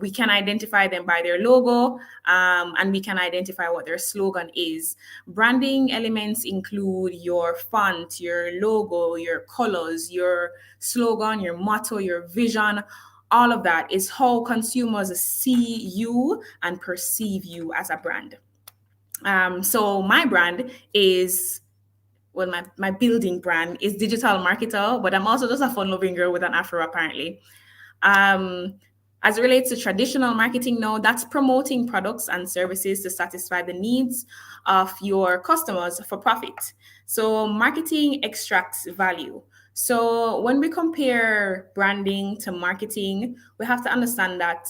We can identify them by their logo, and we can identify what their slogan is. Branding elements include your font, your logo, your colors, your slogan, your motto, your vision. All of that is how consumers see you and perceive you as a brand. So my brand is, well, my building brand is Digital Marketer, but I'm also just a fun-loving girl with an afro, apparently. Um, as it relates to traditional marketing now, that's promoting products and services to satisfy the needs of your customers for profit. So marketing extracts value. So when we compare branding to marketing, we have to understand that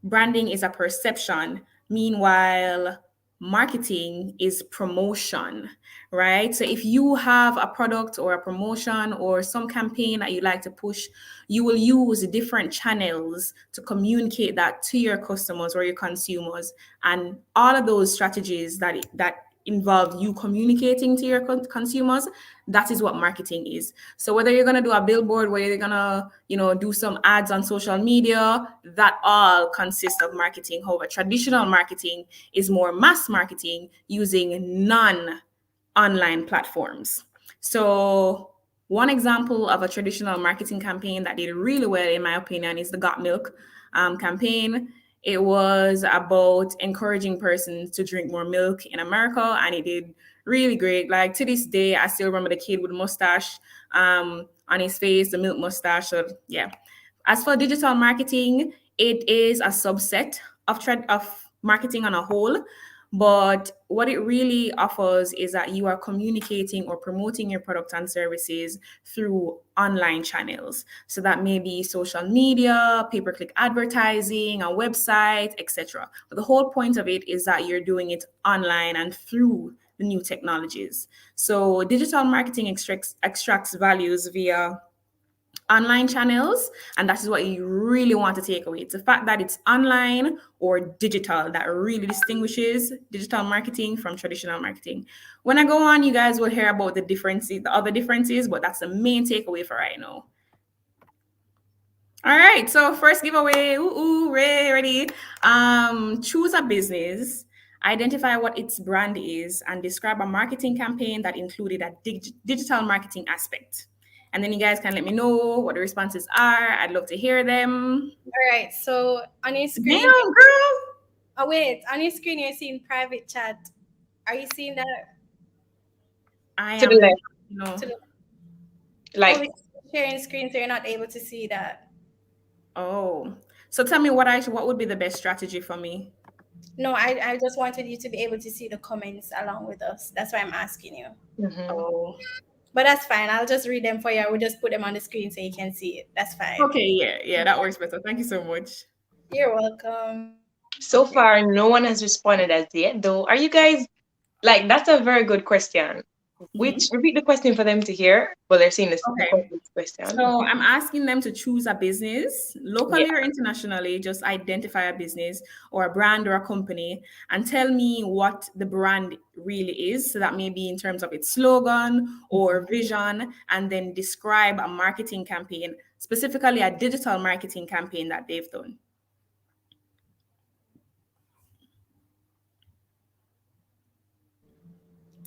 branding is a perception. Meanwhile, marketing is promotion, right? So if you have a product or a promotion or some campaign that you like to push, you will use different channels to communicate that to your customers or your consumers. And all of those strategies that involve you communicating to your consumers, that is what marketing is. So whether you're going to do a billboard, whether you're going to do some ads on social media, that all consists of marketing. However, traditional marketing is more mass marketing using non-online platforms. So one example of a traditional marketing campaign that did really well, in my opinion, is the Got Milk campaign. It was about encouraging persons to drink more milk in America, and it did really great. Like to this day, I still remember the kid with the mustache on his face, the milk mustache. So yeah. As for digital marketing, it is a subset of marketing on a whole, But what it really offers is that you are communicating or promoting your product and services through online channels. So that may be social media, pay-per-click advertising, a website, etc. But the whole point of it is that you're doing it online and through the new technologies. So digital marketing extracts values via online channels, and that is what you really want to take away. It's the fact that it's online or digital that really distinguishes digital marketing from traditional marketing. When I go on, you guys will hear about the differences, the other differences, but that's the main takeaway for right now. All right, so first giveaway. Ready. Choose a business, identify what its brand is, and describe a marketing campaign that included a digital marketing aspect. And then you guys can let me know what the responses are. I'd love to hear them. All right. So on your screen, Damn, girl. oh wait, on your screen you're seeing private chat. Are you seeing that? I To am, the left. you know. To the, Like, oh, it's sharing screen, so you're not able to see that. Oh, so tell me what would be the best strategy for me? No, I just wanted you to be able to see the comments along with us. That's why I'm asking you. mhm. Oh, But that's fine. I'll just read them for you. I will just put them on the screen so you can see it. That's fine. okay, yeah, that works better. Thank you so much. You're welcome. So far, no one has responded as yet, though. Are you guys like? That's a very good question. Which repeat the question for them to hear, but they're seeing this the Okay. question. So I'm asking them to choose a business, locally Yeah. or internationally, just identify a business or a brand or a company and tell me what the brand really is. So that may be in terms of its slogan or vision, and then describe a marketing campaign, specifically a digital marketing campaign that they've done.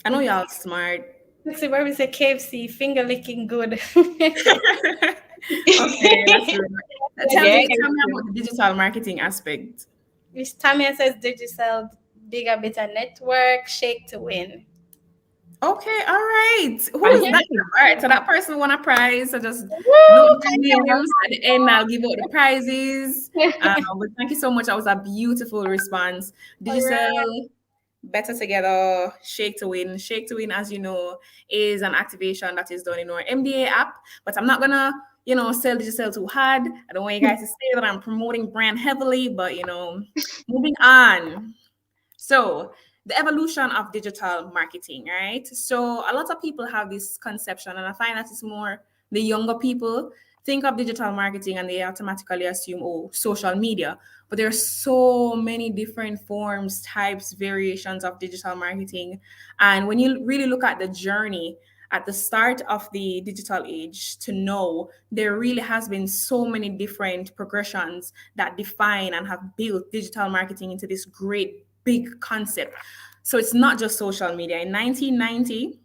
I know y'all smart. Let's see where we say KFC, finger licking good. Okay, that's good. Tell Yeah. me about the digital marketing aspect. Which Tamia says digital, bigger, better network, shake to win. Okay, all right. Who And is that? All right, so that person won a prize. So just Woo! note their names. At the end, I'll give out the prizes. But thank you so much. That was a beautiful response. Digital, better together, shake to win. Shake to win, as you know, is an activation that is done in our MDA app. But I'm not gonna, sell digital too hard. I don't want you guys to say that I'm promoting brand heavily, but moving on. So, the evolution of digital marketing, right? So, a lot of people have this conception, and I find that it's more the younger people think of digital marketing and they automatically assume, oh, social media. But there are so many different forms, types, variations of digital marketing. And when you really look at the journey at the start of the digital age to know, there really has been so many different progressions that define and have built digital marketing into this great big concept. So it's not just social media. In 1990,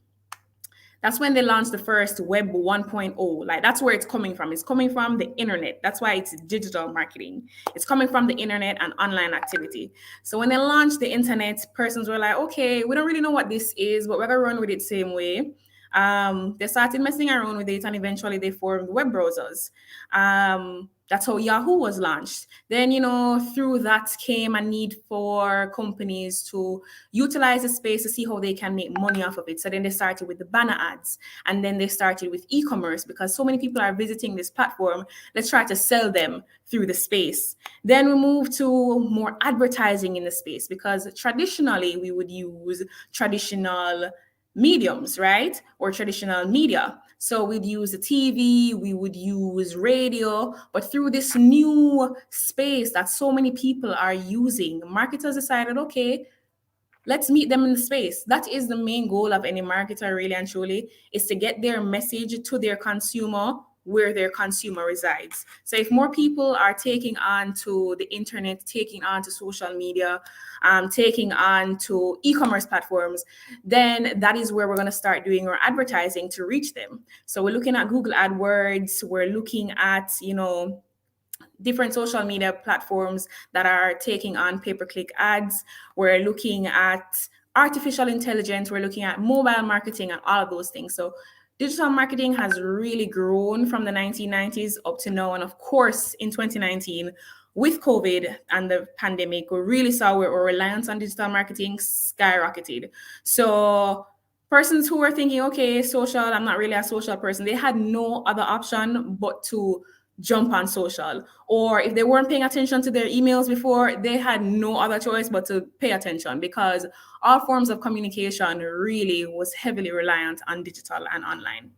that's when they launched the first Web 1.0. Like that's where it's coming from. It's coming from the internet. That's why it's digital marketing. It's coming from the internet and online activity. So when they launched the internet, persons were like, okay, we don't really know what this is, but we're gonna run with it same way. They started messing around with it, and eventually they formed web browsers. That's how Yahoo was launched. Then, through that came a need for companies to utilize the space to see how they can make money off of it. So then they started with the banner ads, and then they started with e-commerce because so many people are visiting this platform. Let's try to sell them through the space. Then we moved to more advertising in the space because traditionally we would use traditional mediums, right? Or traditional media. So we'd use the TV, we would use radio, but through this new space that so many people are using, marketers decided, okay, let's meet them in the space. That is the main goal of any marketer, really and truly, is to get their message to their consumer where their consumer resides. So if more people are taking on to the internet, taking on to social media, taking on to e-commerce platforms, then that is where we're going to start doing our advertising to reach them. So we're looking at Google AdWords, we're looking at, different social media platforms that are taking on pay-per-click ads. We're looking at artificial intelligence. We're looking at mobile marketing and all of those things. So digital marketing has really grown from the 1990s up to now. And of course, in 2019, with COVID and the pandemic, we really saw where our reliance on digital marketing skyrocketed. So persons who were thinking, okay, social, I'm not really a social person, they had no other option but to jump on social. Or if they weren't paying attention to their emails before, they had no other choice but to pay attention, because all forms of communication really was heavily reliant on digital and online.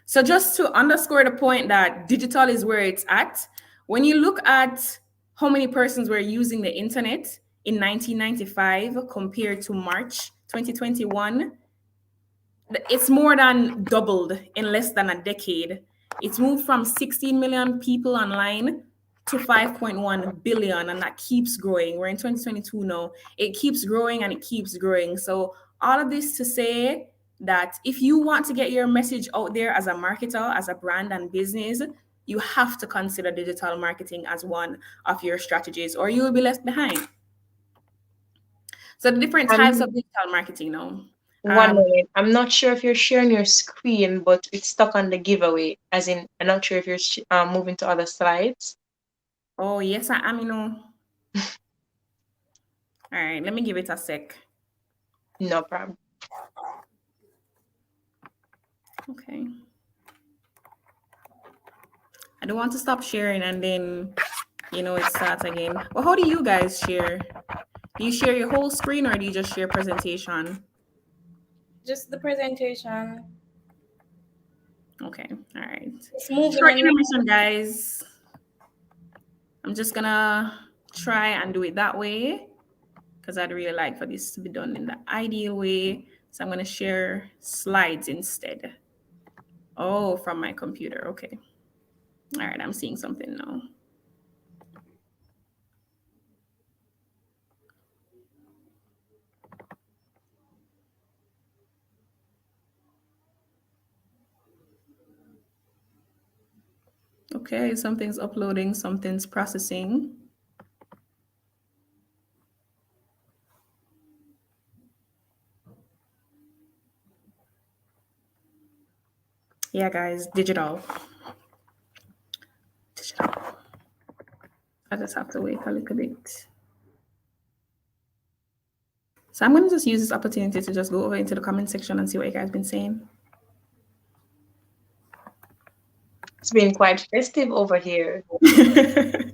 So just to underscore the point that digital is where it's at, when you look at how many persons were using the internet in 1995 compared to March 2021, it's more than doubled in less than a decade. It's moved from 16 million people online to 5.1 billion, and that keeps growing. We're in 2022 now. It keeps growing and it keeps growing. So all of this to say that if you want to get your message out there as a marketer, as a brand and business, you have to consider digital marketing as one of your strategies, or you will be left behind. So the different types of digital marketing now. One minute. I'm not sure if you're sharing your screen, but it's stuck on the giveaway. As in, I'm not sure if you're moving to other slides. Oh, yes, I am, All right, let me give it a sec. No problem. Okay. I don't want to stop sharing and then, it starts again. Well, how do you guys share? Do you share your whole screen, or do you just share presentation? Just the presentation. Okay, all right. It's moving. Short intermission, guys. I'm just gonna try and do it that way, because I'd really like for this to be done in the ideal way. So I'm gonna share slides instead. Oh, from my computer, okay. All right, I'm seeing something now. Okay, something's uploading, something's processing. Yeah, guys, digital. I just have to wait a little bit. So I'm going to just use this opportunity to just go over into the comment section and see what you guys have been saying. It's been quite festive over here.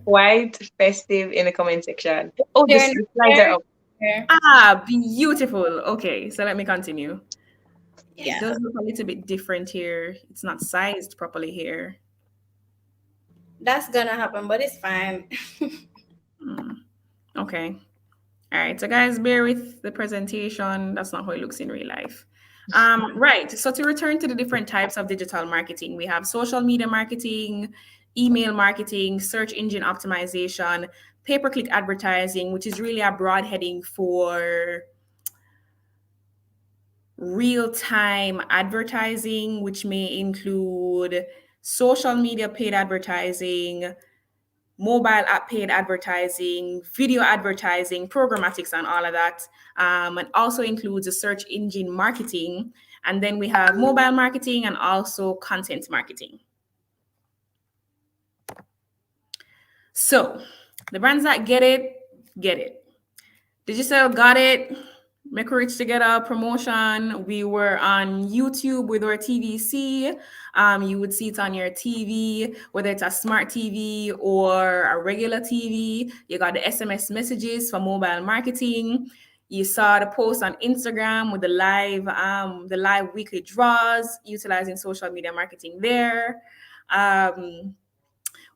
Quite festive in the comment section. Oh, the slides are up. Ah, beautiful. Okay, so let me continue. Yeah. It does look a little bit different here. It's not sized properly here. That's gonna happen, but it's fine. Okay. All right, so guys, bear with the presentation. That's not how it looks in real life. Right, so to return to the different types of digital marketing, we have social media marketing, email marketing, search engine optimization, pay-per-click advertising, which is really a broad heading for real-time advertising, which may include social media paid advertising, mobile app paid advertising, video advertising, programmatics, and all of that. And also includes a search engine marketing. And then we have mobile marketing and also content marketing. So the brands that get it, get it. Digicel got it. Make Rich Together promotion. We were on YouTube with our TVC. You would see it on your TV, whether it's a smart TV or a regular TV. You got the SMS messages for mobile marketing. You saw the post on Instagram with the live weekly draws, utilizing social media marketing there.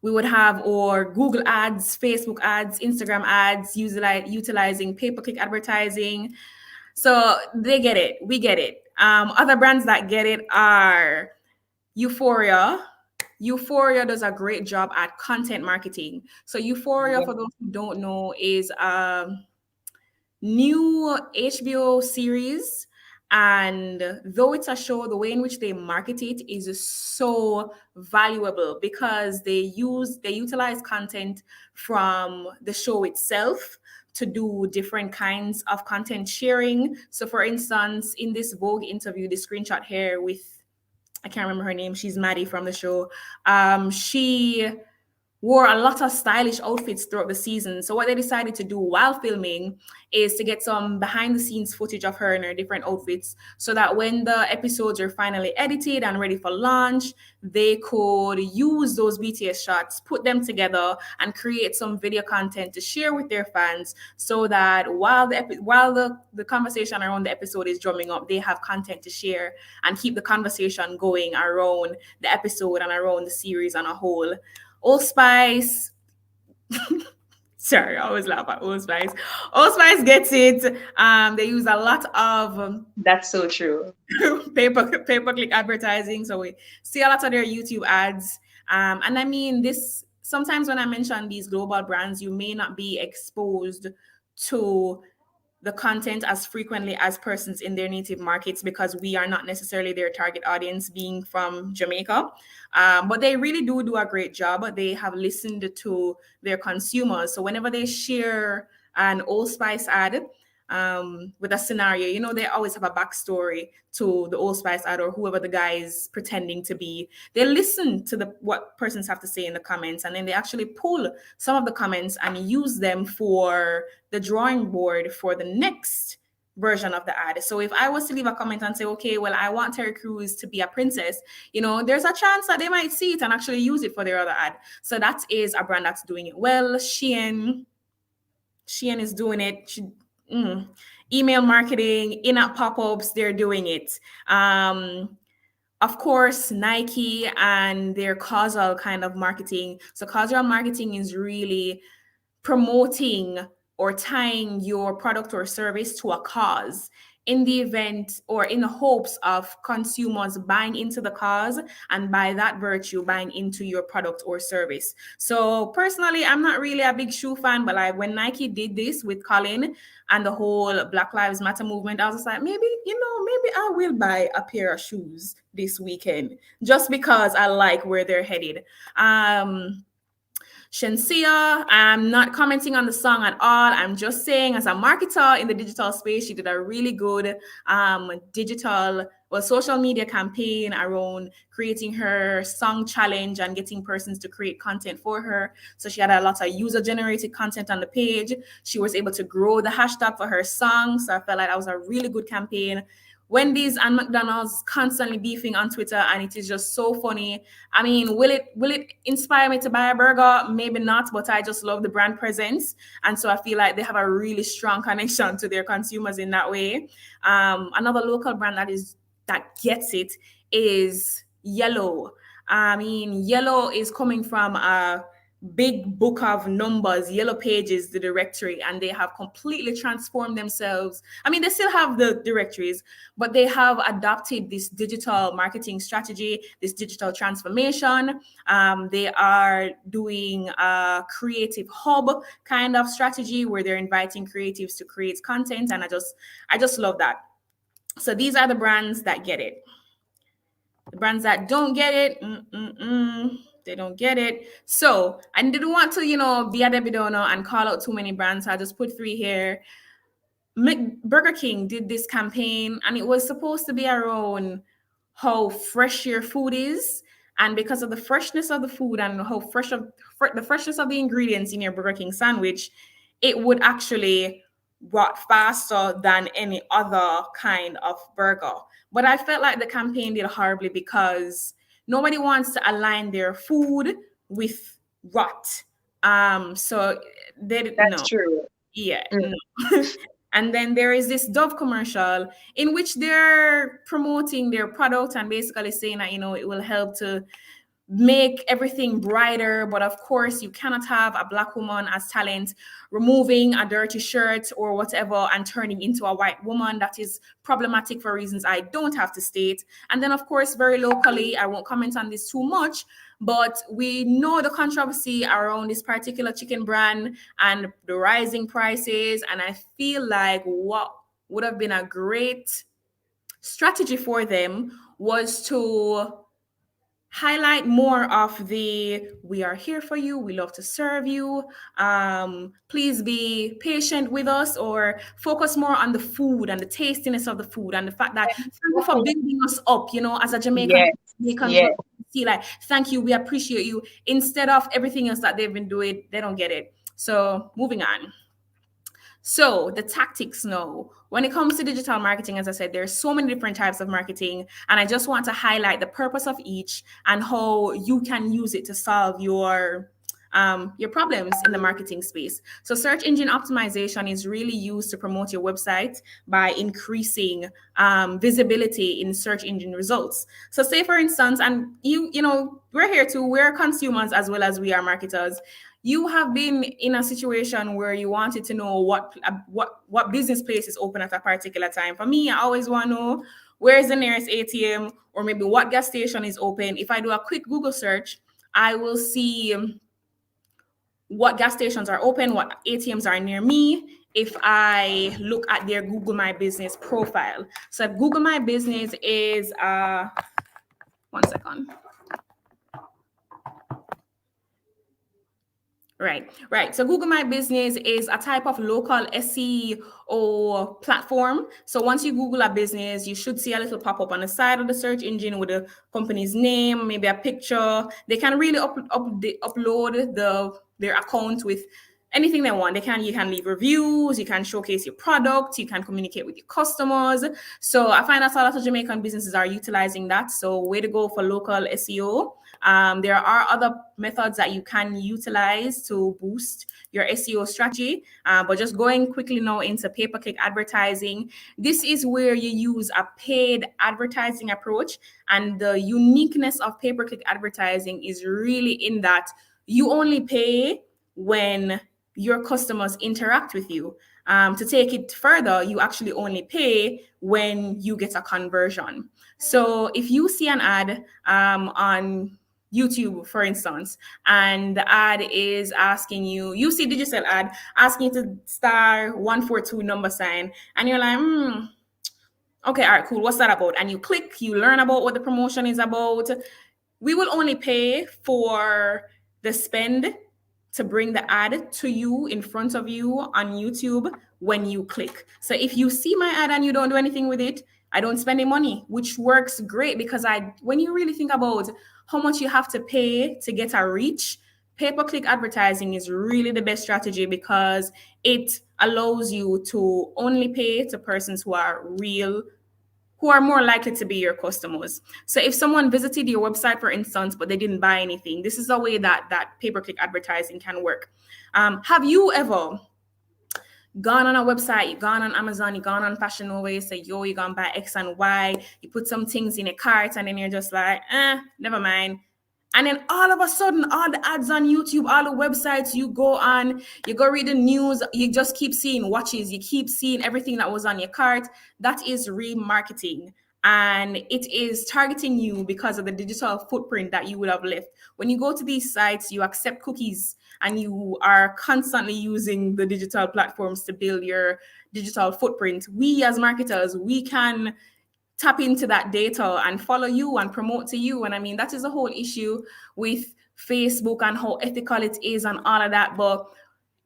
We would have our Google ads, Facebook ads, Instagram ads, utilizing pay-per-click advertising. So they get it. We get it. Other brands that get it are Euphoria. Euphoria does a great job at content marketing. So Euphoria, for those who don't know, is a new HBO series. And though it's a show, the way in which they market it is so valuable, because they utilize content from the show itself to do different kinds of content sharing. So for instance, in this Vogue interview, the screenshot here with, I can't remember her name, she's Maddie from the show. She wore a lot of stylish outfits throughout the season. So what they decided to do while filming is to get some behind the scenes footage of her in her different outfits so that when the episodes are finally edited and ready for launch, they could use those BTS shots, put them together and create some video content to share with their fans so that while the conversation around the episode is drumming up, they have content to share and keep the conversation going around the episode and around the series on a whole. Old Spice. Sorry, I always laugh at Old Spice. Old Spice gets it. They use a lot of That's so true. pay-per-click advertising. So we see a lot of their YouTube ads. And I mean, this sometimes when I mention these global brands, you may not be exposed to the content as frequently as persons in their native markets because we are not necessarily their target audience being from Jamaica. But they really do a great job. They have listened to their consumers. So whenever they share an Old Spice ad with a scenario, you know, they always have a backstory to the Old Spice ad or whoever the guy is pretending to be. They listen to what persons have to say in the comments, and then they actually pull some of the comments and use them for the drawing board for the next version of the ad. So if I was to leave a comment and say, okay, well, I want Terry Crews to be a princess, you know, there's a chance that they might see it and actually use it for their other ad. So that is a brand that's doing it well. Shein is doing it. Email marketing, in-app pop-ups, they're doing it. Of course, Nike and their causal kind of marketing. So causal marketing is really promoting or tying your product or service to a cause in the event or in the hopes of consumers buying into the cause and by that virtue buying into your product or service. So personally, I'm not really a big shoe fan, but like when Nike did this with Colin and the whole Black Lives Matter movement, I was just like, maybe I will buy a pair of shoes this weekend just because I like where they're headed. Shensia, I'm not commenting on the song at all. I'm just saying, as a marketer in the digital space, she did a really good social media campaign around creating her song challenge and getting persons to create content for her. So she had a lot of user-generated content on the page. She was able to grow the hashtag for her song. So I felt like that was a really good campaign. Wendy's and McDonald's constantly beefing on Twitter, and it is just so funny. I mean, will it inspire me to buy a burger? Maybe not, but I just love the brand presence, and so I feel like they have a really strong connection to their consumers in that way. Another local brand that gets it is Yellow. I mean, Yellow is coming from a big book of numbers, Yellow Pages, the directory, and they have completely transformed themselves. I mean, they still have the directories, but they have adopted this digital marketing strategy, this digital transformation. They are doing a creative hub kind of strategy where they're inviting creatives to create content, and I just love that. So these are the brands that get it. The brands that don't get it, they don't get it. So I didn't want to, be a Debbie Downer and call out too many brands. So I just put 3 here. Burger King did this campaign, and it was supposed to be around how fresh your food is. And because of the freshness of the food and how the freshness of the ingredients in your Burger King sandwich, it would actually rot faster than any other kind of burger. But I felt like the campaign did horribly because nobody wants to align their food with rot. So That's true. Yeah. No. And then there is this Dove commercial in which they're promoting their product and basically saying that, it will help to make everything brighter. But of course, you cannot have a Black woman as talent removing a dirty shirt or whatever and turning into a white woman. That is problematic for reasons I don't have to state. And then, of course, very locally, I won't comment on this too much, but we know the controversy around this particular chicken brand and the rising prices. And I feel like what would have been a great strategy for them was to highlight more of the "we are here for you, we love to serve you, please be patient with us," or focus more on the food and the tastiness of the food and the fact that thank you for building us up, as a Jamaican. Yes. feel like, thank you, we appreciate you, instead of everything else that they've been doing. They don't get it. So moving on. So the tactics now, when it comes to digital marketing, as I said, there's so many different types of marketing, and I just want to highlight the purpose of each and how you can use it to solve your problems in the marketing space. So search engine optimization is really used to promote your website by increasing visibility in search engine results. So say for instance, and you know, we're here too, we're consumers as well as we are marketers. You have been in a situation where you wanted to know what business place is open at a particular time. For me, I always want to know where is the nearest ATM, or maybe what gas station is open. If I do a quick Google search, I will see what gas stations are open, what ATMs are near me, if I look at their Google My Business profile. So if Google My Business is, one second. Right. So Google My Business is a type of local SEO platform. So once you Google a business, you should see a little pop-up on the side of the search engine with the company's name, maybe a picture. They can really upload their account with anything they want. You can leave reviews, you can showcase your product, you can communicate with your customers. So I find that a lot of Jamaican businesses are utilizing that. So way to go for local SEO. There are other methods that you can utilize to boost your SEO strategy, but just going quickly now into pay-per-click advertising. This is where you use a paid advertising approach, and the uniqueness of pay-per-click advertising is really in that you only pay when your customers interact with you. To take it further, you actually only pay when you get a conversion. So if you see an ad on YouTube, for instance, and the ad is asking you see digital ad asking you to star 142 number sign, and you're like, okay, all right, cool, what's that about? And you click, you learn about what the promotion is about. We will only pay for the spend to bring the ad to you in front of you on YouTube when you click. So if you see my ad and you don't do anything with it, I don't spend any money, which works great because when you really think about how much you have to pay to get a reach, pay-per-click advertising is really the best strategy because it allows you to only pay to persons who are more likely to be your customers. So if someone visited your website, for instance, but they didn't buy anything, this is a way that pay-per-click advertising can work. Have you ever gone on a website, you've gone on Amazon, you've gone on Fashion Nova, you say, yo, you're going to buy X and Y, you put some things in a cart, and then you're just like, never mind. And then all of a sudden, all the ads on YouTube, all the websites you go on, you go read the news, you just keep seeing watches, you keep seeing everything that was on your cart. That is remarketing. And it is targeting you because of the digital footprint that you would have left. When you go to these sites, you accept cookies and you are constantly using the digital platforms to build your digital footprint. We as marketers, we can tap into that data and follow you and promote to you. And I mean, that is a whole issue with Facebook and how ethical it is and all of that. But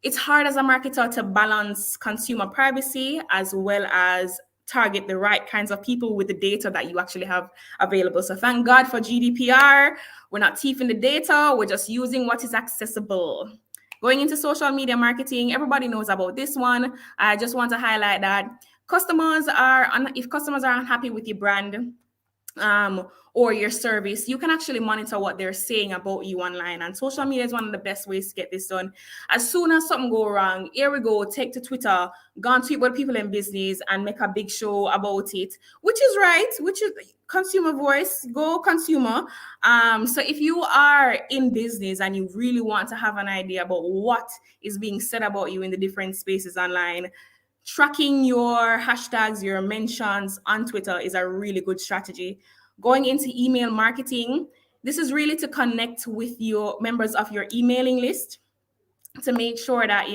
it's hard as a marketer to balance consumer privacy as well as target the right kinds of people with the data that you actually have available. So thank God for GDPR. We're not thieving the data. We're just using what is accessible. Going into social media marketing, everybody knows about this one. I just want to highlight that if customers are unhappy with your brand or your service, you can actually monitor what they're saying about you online. And social media is one of the best ways to get this done. As soon as something goes wrong, here we go, take to Twitter, go and tweet with people in business and make a big show about it, which is right, which is consumer voice, go consumer. So if you are in business and you really want to have an idea about what is being said about you in the different spaces online, tracking your hashtags, your mentions on Twitter is a really good strategy. Going into email marketing, this is really to connect with your members of your emailing list to make sure that,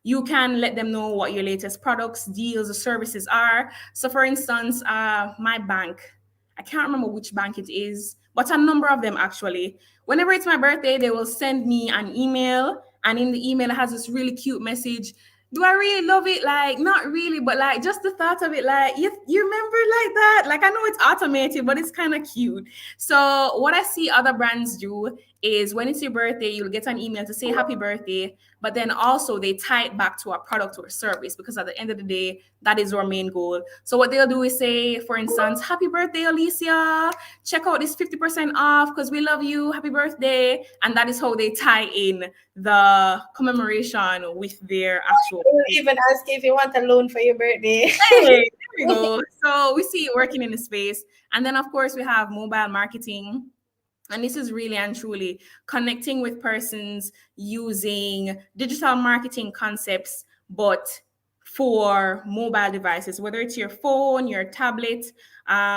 you can let them know what your latest products, deals, or services are. So for instance, my bank, I can't remember which bank it is, but a number of them actually. Whenever it's my birthday, they will send me an email, and in the email it has this really cute message. Do I really love it? Like, not really, but like just the thought of it, like you remember like that? Like, I know it's automated, but it's kind of cute. So what I see other brands do is when it's your birthday, you'll get an email to say happy birthday, but then also they tie it back to a product or service because at the end of the day, that is our main goal. So what they'll do is say, for instance, happy birthday, Alicia. Check out this 50% off because we love you. Happy birthday. And that is how they tie in the commemoration with their actual. We'll even ask you if you want a loan for your birthday. Hey, there we go. So we see it working in the space. And then, of course, we have mobile marketing. And this is really and truly connecting with persons using digital marketing concepts, but for mobile devices, whether it's your phone, your tablet,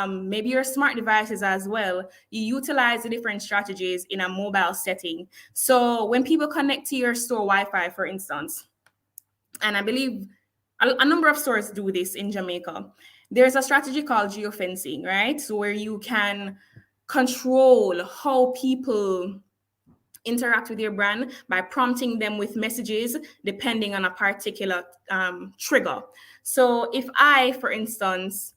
maybe your smart devices as well. You utilize the different strategies in a mobile setting. So when people connect to your store Wi-Fi, for instance, and I believe a number of stores do this in Jamaica, there's a strategy called geofencing, right? So where you can control how people interact with your brand by prompting them with messages depending on a particular trigger. So if I, for instance,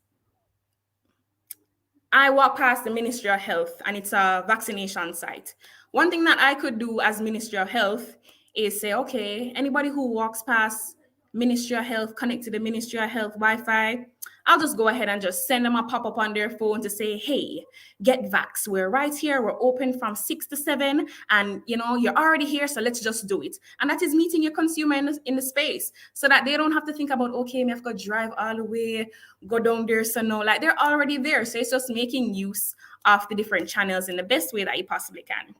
I walk past the Ministry of Health and it's a vaccination site, one thing that I could do as Ministry of Health is say, okay, anybody who walks past Ministry of Health, connect to the Ministry of Health Wi-Fi, I'll just go ahead and just send them a pop-up on their phone to say, hey, get vaxxed. We're right here. We're open from 6 to 7. And, you're already here, so let's just do it. And that is meeting your consumer in the space so that they don't have to think about, okay, me have to drive all the way, go down there. So no, like they're already there. So it's just making use of the different channels in the best way that you possibly can.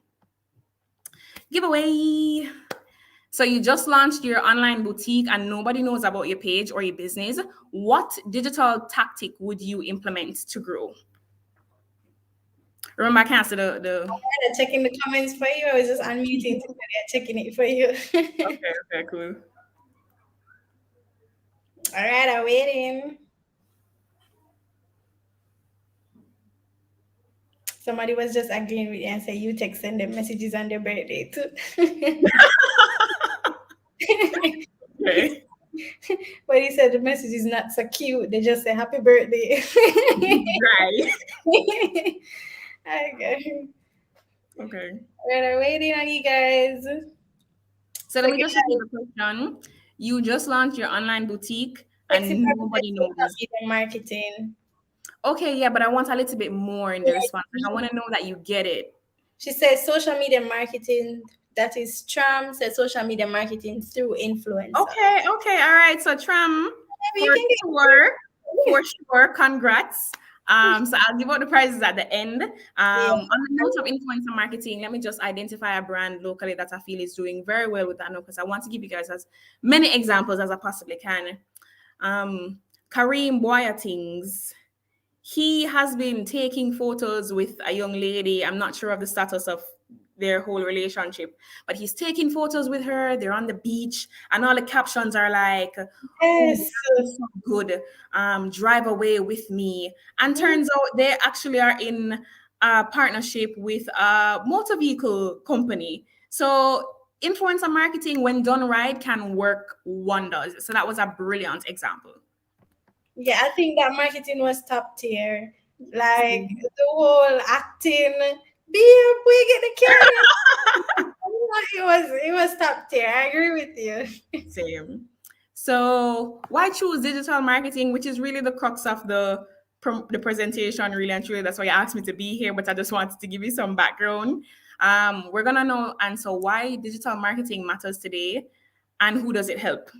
Giveaway. So you just launched your online boutique and nobody knows about your page or your business. What digital tactic would you implement to grow? Remember, I can't see the... I'm checking the comments for you. I was just unmuting. Checking it for you. Okay, cool. All right, I'm waiting. Somebody was just agreeing with you and say UTECH send them messages on their birthday too. Okay. But he said the message is not so cute. They just say happy birthday. Right. Okay. Okay. We're waiting on you guys. So let me just repeat the question. You just launched your online boutique and nobody knows. Marketing. Okay, yeah, but I want a little bit more in the response. I want to know that you get it. She says social media marketing. That is Tram said social media marketing through influence. Okay, all right. So Tram, for sure, congrats. So I'll give out the prizes at the end. On the note of influencer marketing, let me just identify a brand locally that I feel is doing very well with that note because I want to give you guys as many examples as I possibly can. Kareem Boyatings. He has been taking photos with a young lady. I'm not sure of the status of their whole relationship, but he's taking photos with her. They're on the beach, and all the captions are like, yes, oh, so good. Drive away with me. And turns out they actually are in a partnership with a motor vehicle company. So influencer marketing, when done right, can work wonders. So that was a brilliant example. Yeah, I think that marketing was top tier. Like the whole acting, be up, we get the camera. it was top tier. I agree with you. Same. So why choose digital marketing, which is really the crux of the presentation, really and truly. That's why you asked me to be here, but I just wanted to give you some background. We're gonna know answer why digital marketing matters today and who does it help.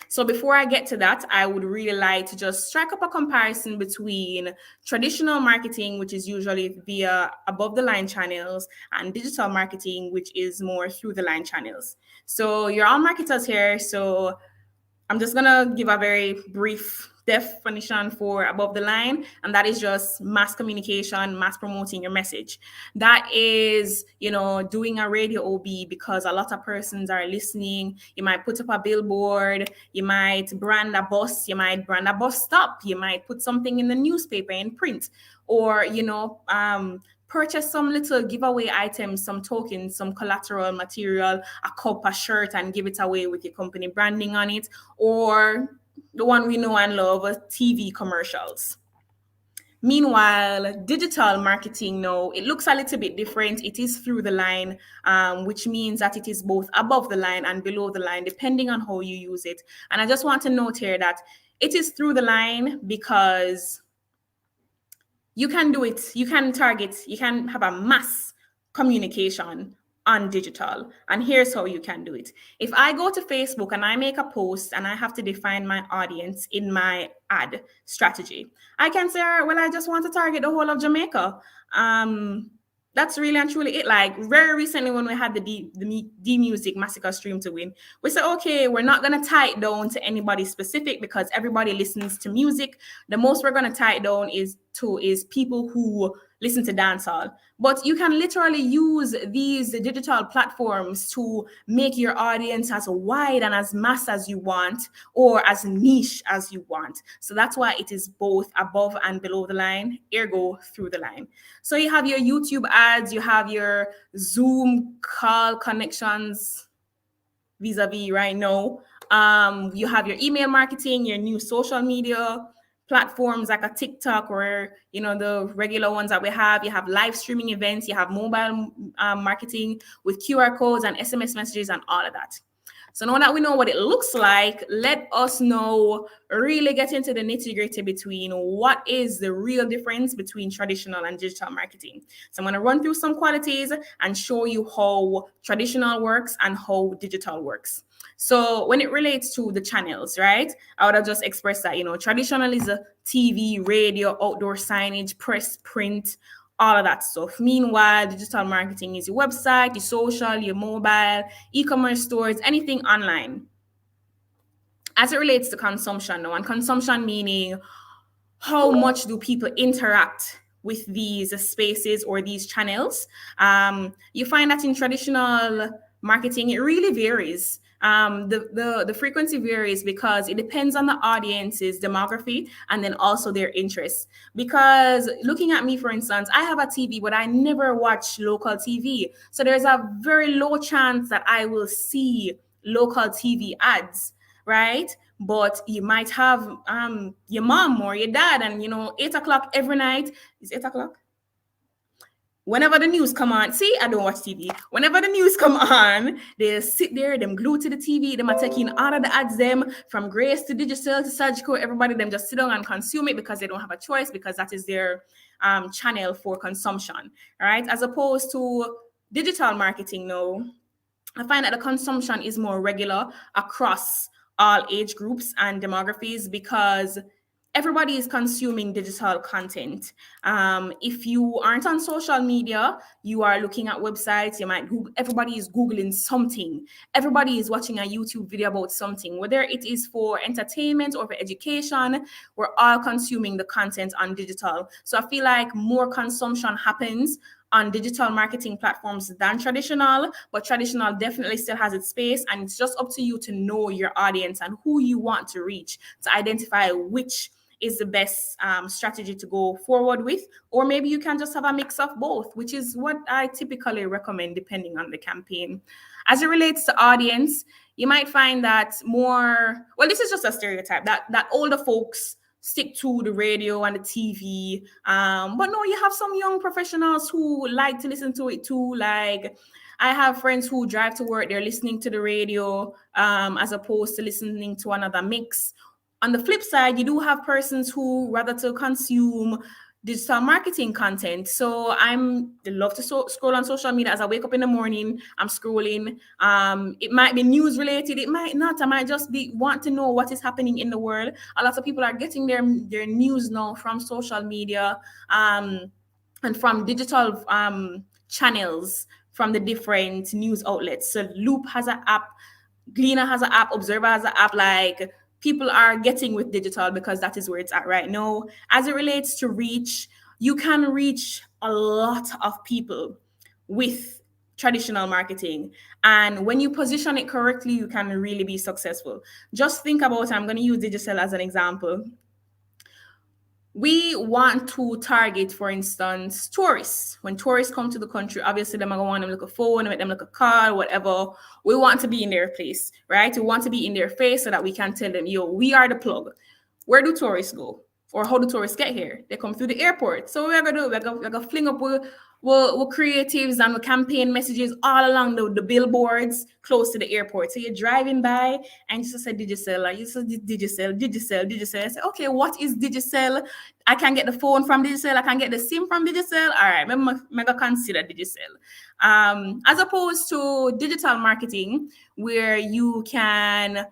So before I get to that, I would really like to just strike up a comparison between traditional marketing, which is usually via above the line channels, and digital marketing, which is more through the line channels. So you're all marketers here. So I'm just going to give a very brief definition for above the line, and that is just mass communication, mass promoting your message. That is, doing a radio OB because a lot of persons are listening. You might put up a billboard, you might brand a bus, you might brand a bus stop, you might put something in the newspaper in print, or purchase some little giveaway items, some tokens, some collateral material, a cup, a shirt, and give it away with your company branding on it, or the one we know and love, TV commercials. Meanwhile, digital marketing, no, it looks a little bit different. It is through the line, which means that it is both above the line and below the line, depending on how you use it. And I just want to note here that it is through the line because you can do it, you can target, you can have a mass communication on digital. And here's how you can do it. If I go to Facebook and I make a post and I have to define my audience in my ad strategy, I can say, well, I just want to target the whole of Jamaica. That's really and truly it. Like very recently when we had the D Music Massacre Stream to Win, we said, okay, we're not going to tie it down to anybody specific because everybody listens to music. The most we're going to tie it down is people who listen to dancehall. But you can literally use these digital platforms to make your audience as wide and as mass as you want, or as niche as you want. So that's why it is both above and below the line, ergo through the line. So you have your YouTube ads, you have your Zoom call connections vis-a-vis right now. You have your email marketing, your new social media platforms like a TikTok or, the regular ones that we have. You have live streaming events, you have mobile marketing with QR codes and SMS messages and all of that. So now that we know what it looks like, let us know, really get into the nitty-gritty between what is the real difference between traditional and digital marketing. So I'm going to run through some qualities and show you how traditional works and how digital works. So when it relates to the channels, right, I would have just expressed that, traditional is a TV, radio, outdoor signage, press, print, all of that stuff. Meanwhile, digital marketing is your website, your social, your mobile, e-commerce stores, anything online. As it relates to consumption now, and consumption meaning how much do people interact with these spaces or these channels, you find that in traditional marketing, it really varies. The frequency varies because it depends on the audience's demography and then also their interests. Because looking at me, for instance, I have a TV, but I never watch local TV. So there's a very low chance that I will see local TV ads, right? But you might have your mom or your dad, and 8 o'clock every night. Is 8 o'clock? Whenever the news come on, see, I don't watch TV. Whenever the news come on, they sit there, them glued to the TV, them are taking all of the ads, them from Grace to Digital to Surgical, everybody, them just sit down and consume it because they don't have a choice, because that is their channel for consumption, right? As opposed to digital marketing now, I find that the consumption is more regular across all age groups and demographies because everybody is consuming digital content. If you aren't on social media, you are looking at websites, you might Google, everybody is Googling something. Everybody is watching a YouTube video about something, whether it is for entertainment or for education, we're all consuming the content on digital. So I feel like more consumption happens on digital marketing platforms than traditional, but traditional definitely still has its space, and it's just up to you to know your audience and who you want to reach to identify which is the best strategy to go forward with, or maybe you can just have a mix of both, which is what I typically recommend depending on the campaign. As it relates to audience, you might find that this is just a stereotype, that older folks stick to the radio and the TV. But no, you have some young professionals who like to listen to it too. Like I have friends who drive to work, they're listening to the radio as opposed to listening to another mix. On the flip side, you do have persons who rather to consume digital marketing content. So I love to scroll on social media. As I wake up in the morning, I'm scrolling. It might be news related, it might not. I might just want to know what is happening in the world. A lot of people are getting their news now from social media and from digital channels from the different news outlets. So Loop has an app, Gleaner has an app, Observer has an app. Like, people are getting with digital because that is where it's at right now. As it relates to reach, you can reach a lot of people with traditional marketing. And when you position it correctly, you can really be successful. Just think about, I'm going to use digital as an example. we want to target, for instance, tourists. When tourists come to the country, obviously them are going to look a phone, make them look a car, whatever. We want to be in their place, right? We want to be in their face so that we can tell them, yo, we are the plug. Where do tourists go? Or how do tourists get here? They come through the airport. So we're gonna do, we're gonna fling up with creatives and with campaign messages all along the billboards close to the airport. So you're driving by and you just say Digicel, you just Digicel. I say, okay, what is Digicel? I can get the phone from Digicel, I can get the SIM from Digicel. All right, I'm gonna consider Digicel. As opposed to digital marketing, where you can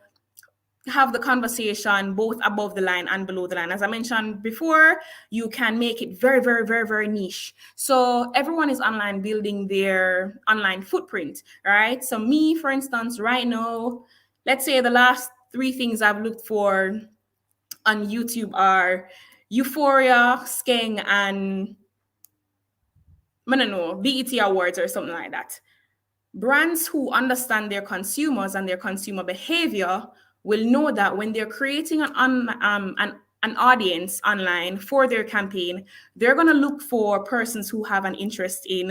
have the conversation both above the line and below the line. As I mentioned before, you can make it very, very, very, very niche. So everyone is online building their online footprint, right? So me, for instance, right now, let's say the last 3 things I've looked for on YouTube are Euphoria, Skeng, and I don't know, BET Awards or something like that. Brands who understand their consumers and their consumer behavior will know that when they're creating an audience online for their campaign, they're going to look for persons who have an interest in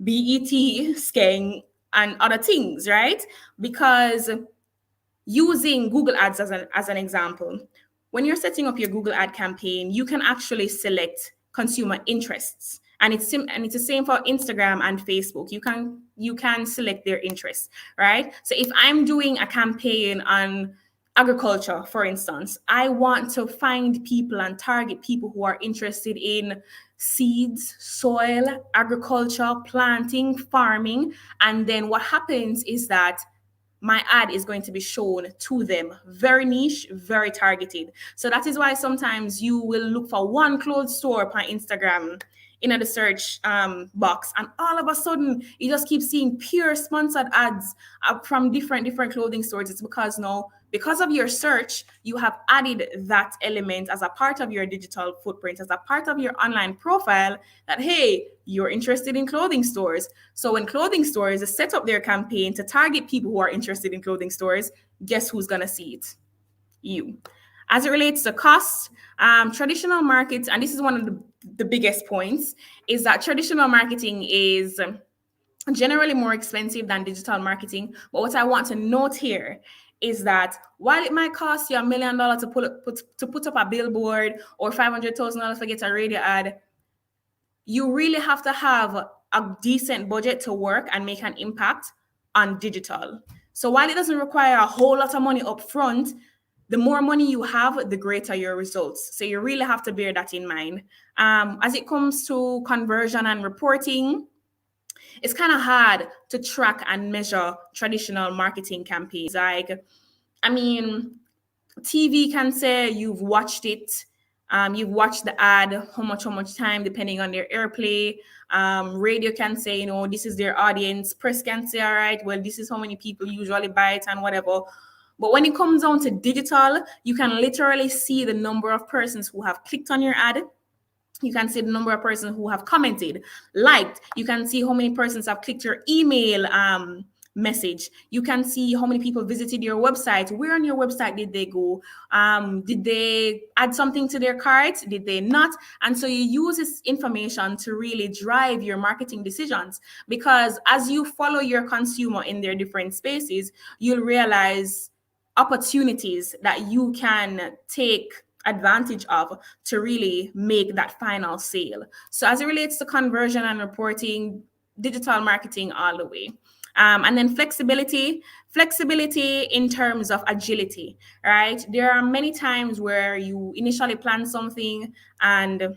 BET, Skeng, and other things, right? Because using Google Ads as an example, when you're setting up your Google ad campaign, you can actually select consumer interests. And it's the same for Instagram and Facebook. You can select their interests, right? So if I'm doing a campaign on agriculture, for instance, I want to find people and target people who are interested in seeds, soil, agriculture, planting, farming. And then what happens is that my ad is going to be shown to them. Very niche, very targeted. So that is why sometimes you will look for one clothes store on Instagram in the search box, and all of a sudden you just keep seeing pure sponsored ads from different clothing stores. It's because of your search, you have added that element as a part of your digital footprint, as a part of your online profile, that, hey, you're interested in clothing stores. So when clothing stores set up their campaign to target people who are interested in clothing stores, guess who's going to see it? You. As it relates to costs, traditional markets, and this is one of the biggest points, is that traditional marketing is generally more expensive than digital marketing. But what I want to note here is that while it might cost you $1 million to put up a billboard, or $500,000 to get a radio ad, you really have to have a decent budget to work and make an impact on digital. So while it doesn't require a whole lot of money up front, the more money you have, the greater your results. So you really have to bear that in mind. As it comes to conversion and reporting, it's kind of hard to track and measure traditional marketing campaigns. Like, I mean, TV can say you've watched it, you've watched the ad, how much time, depending on their airplay. Radio can say, this is their audience. Press can say, all right, well, this is how many people usually buy it and whatever. But when it comes down to digital, you can literally see the number of persons who have clicked on your ad. You can see the number of persons who have commented, liked. You can see how many persons have clicked your email message. You can see how many people visited your website. Where on your website did they go? Did they add something to their cart? Did they not? And so you use this information to really drive your marketing decisions, because as you follow your consumer in their different spaces, you'll realize opportunities that you can take advantage of to really make that final sale. So as it relates to conversion and reporting, digital marketing all the way. And then flexibility in terms of agility, right? There are many times where you initially plan something and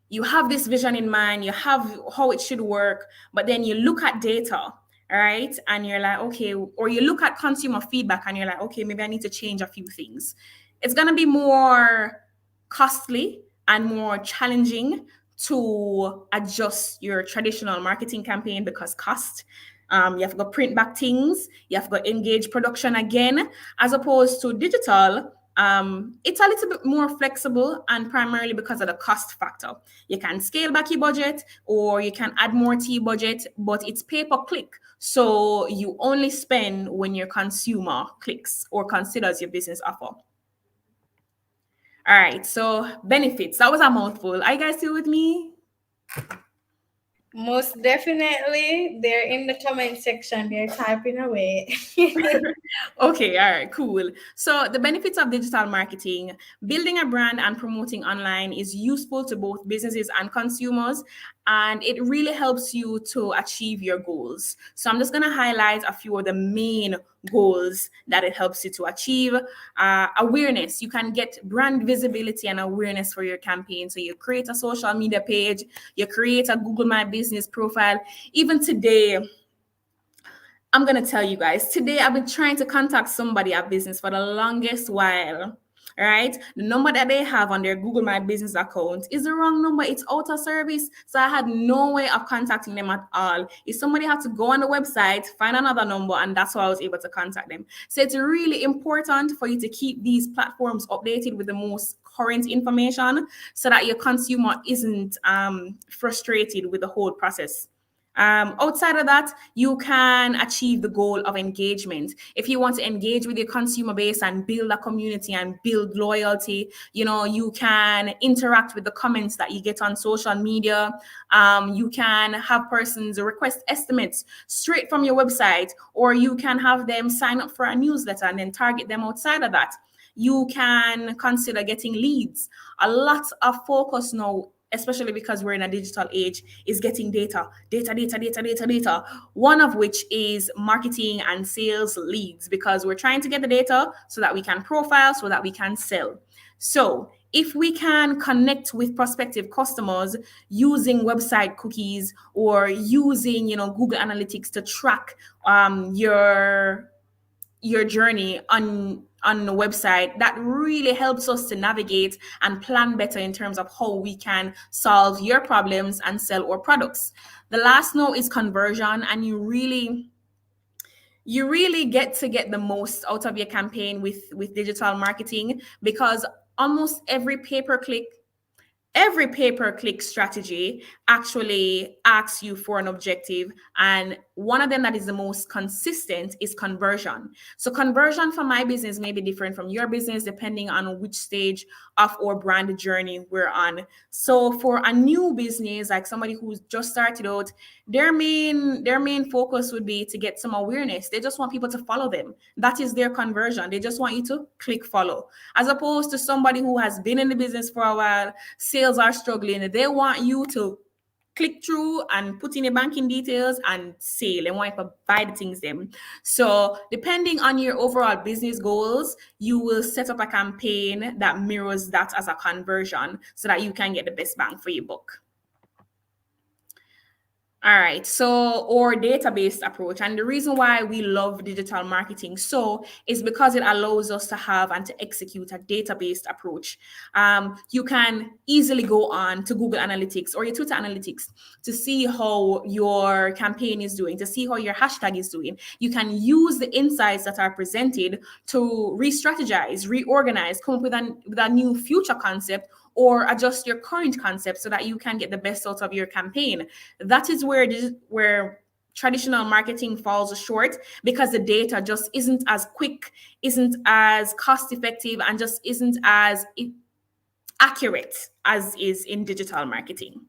you have this vision in mind, you have how it should work, but then you look at data, right? And you're like, okay, or you look at consumer feedback and you're like, okay, maybe I need to change a few things. It's going to be more costly and more challenging to adjust your traditional marketing campaign because cost. You have to go print back things. You have to go engage production again, as opposed to digital. It's a little bit more flexible, and primarily because of the cost factor. You can scale back your budget or you can add more to your budget, but it's pay per click. So you only spend when your consumer clicks or considers your business offer. All right, so benefits. That was a mouthful. Are you guys still with me? Most definitely, they're in the comment section. They're typing away. Okay, all right, cool. So, the benefits of digital marketing: building a brand and promoting online is useful to both businesses and consumers, and it really helps you to achieve your goals. So, I'm just going to highlight a few of the main goals that it helps you to achieve. Awareness: you can get brand visibility and awareness for your campaign. So, you create a social media page, you create a Google My Business profile. Even today, I'm going to tell you guys, today I've been trying to contact somebody at business for the longest while. Right? The number that they have on their Google My Business account is the wrong number. It's out of service. So I had no way of contacting them at all. If somebody had to go on the website, find another number, and that's how I was able to contact them. So it's really important for you to keep these platforms updated with the most current information so that your consumer isn't frustrated with the whole process. Outside of that, you can achieve the goal of engagement. If you want to engage with your consumer base and build a community and build loyalty, you can interact with the comments that you get on social media. You can have persons request estimates straight from your website, or you can have them sign up for a newsletter and then target them outside of that. You can consider getting leads. A lot of focus now, especially because we're in a digital age, is getting data. One of which is marketing and sales leads, because we're trying to get the data so that we can profile, so that we can sell. So if we can connect with prospective customers using website cookies or using, Google Analytics to track your journey on the website, that really helps us to navigate and plan better in terms of how we can solve your problems and sell our products. The last note is conversion, and you really get to get the most out of your campaign with digital marketing, because almost every pay-per-click strategy actually asks you for an objective, and one of them that is the most consistent is conversion. So conversion for my business may be different from your business depending on which stage of our brand journey we're on. So for a new business, like somebody who's just started out, their main focus would be to get some awareness. They just want people to follow them. That is their conversion. They just want you to click follow. As opposed to somebody who has been in the business for a while, sales are struggling, they want you to click through and put in your banking details and sale and want to buy the things them. So depending on your overall business goals, you will set up a campaign that mirrors that as a conversion so that you can get the best bang for your buck. All right, so our database approach, and the reason why we love digital marketing is because it allows us to have and to execute a database approach. You can easily go on to Google Analytics or your Twitter Analytics to see how your campaign is doing, to see how your hashtag is doing. You can use the insights that are presented to re-strategize, reorganize, come up with a new future concept, or adjust your current concept so that you can get the best out of your campaign. That is where traditional marketing falls short, because the data just isn't as quick, isn't as cost effective, and just isn't as accurate as is in digital marketing.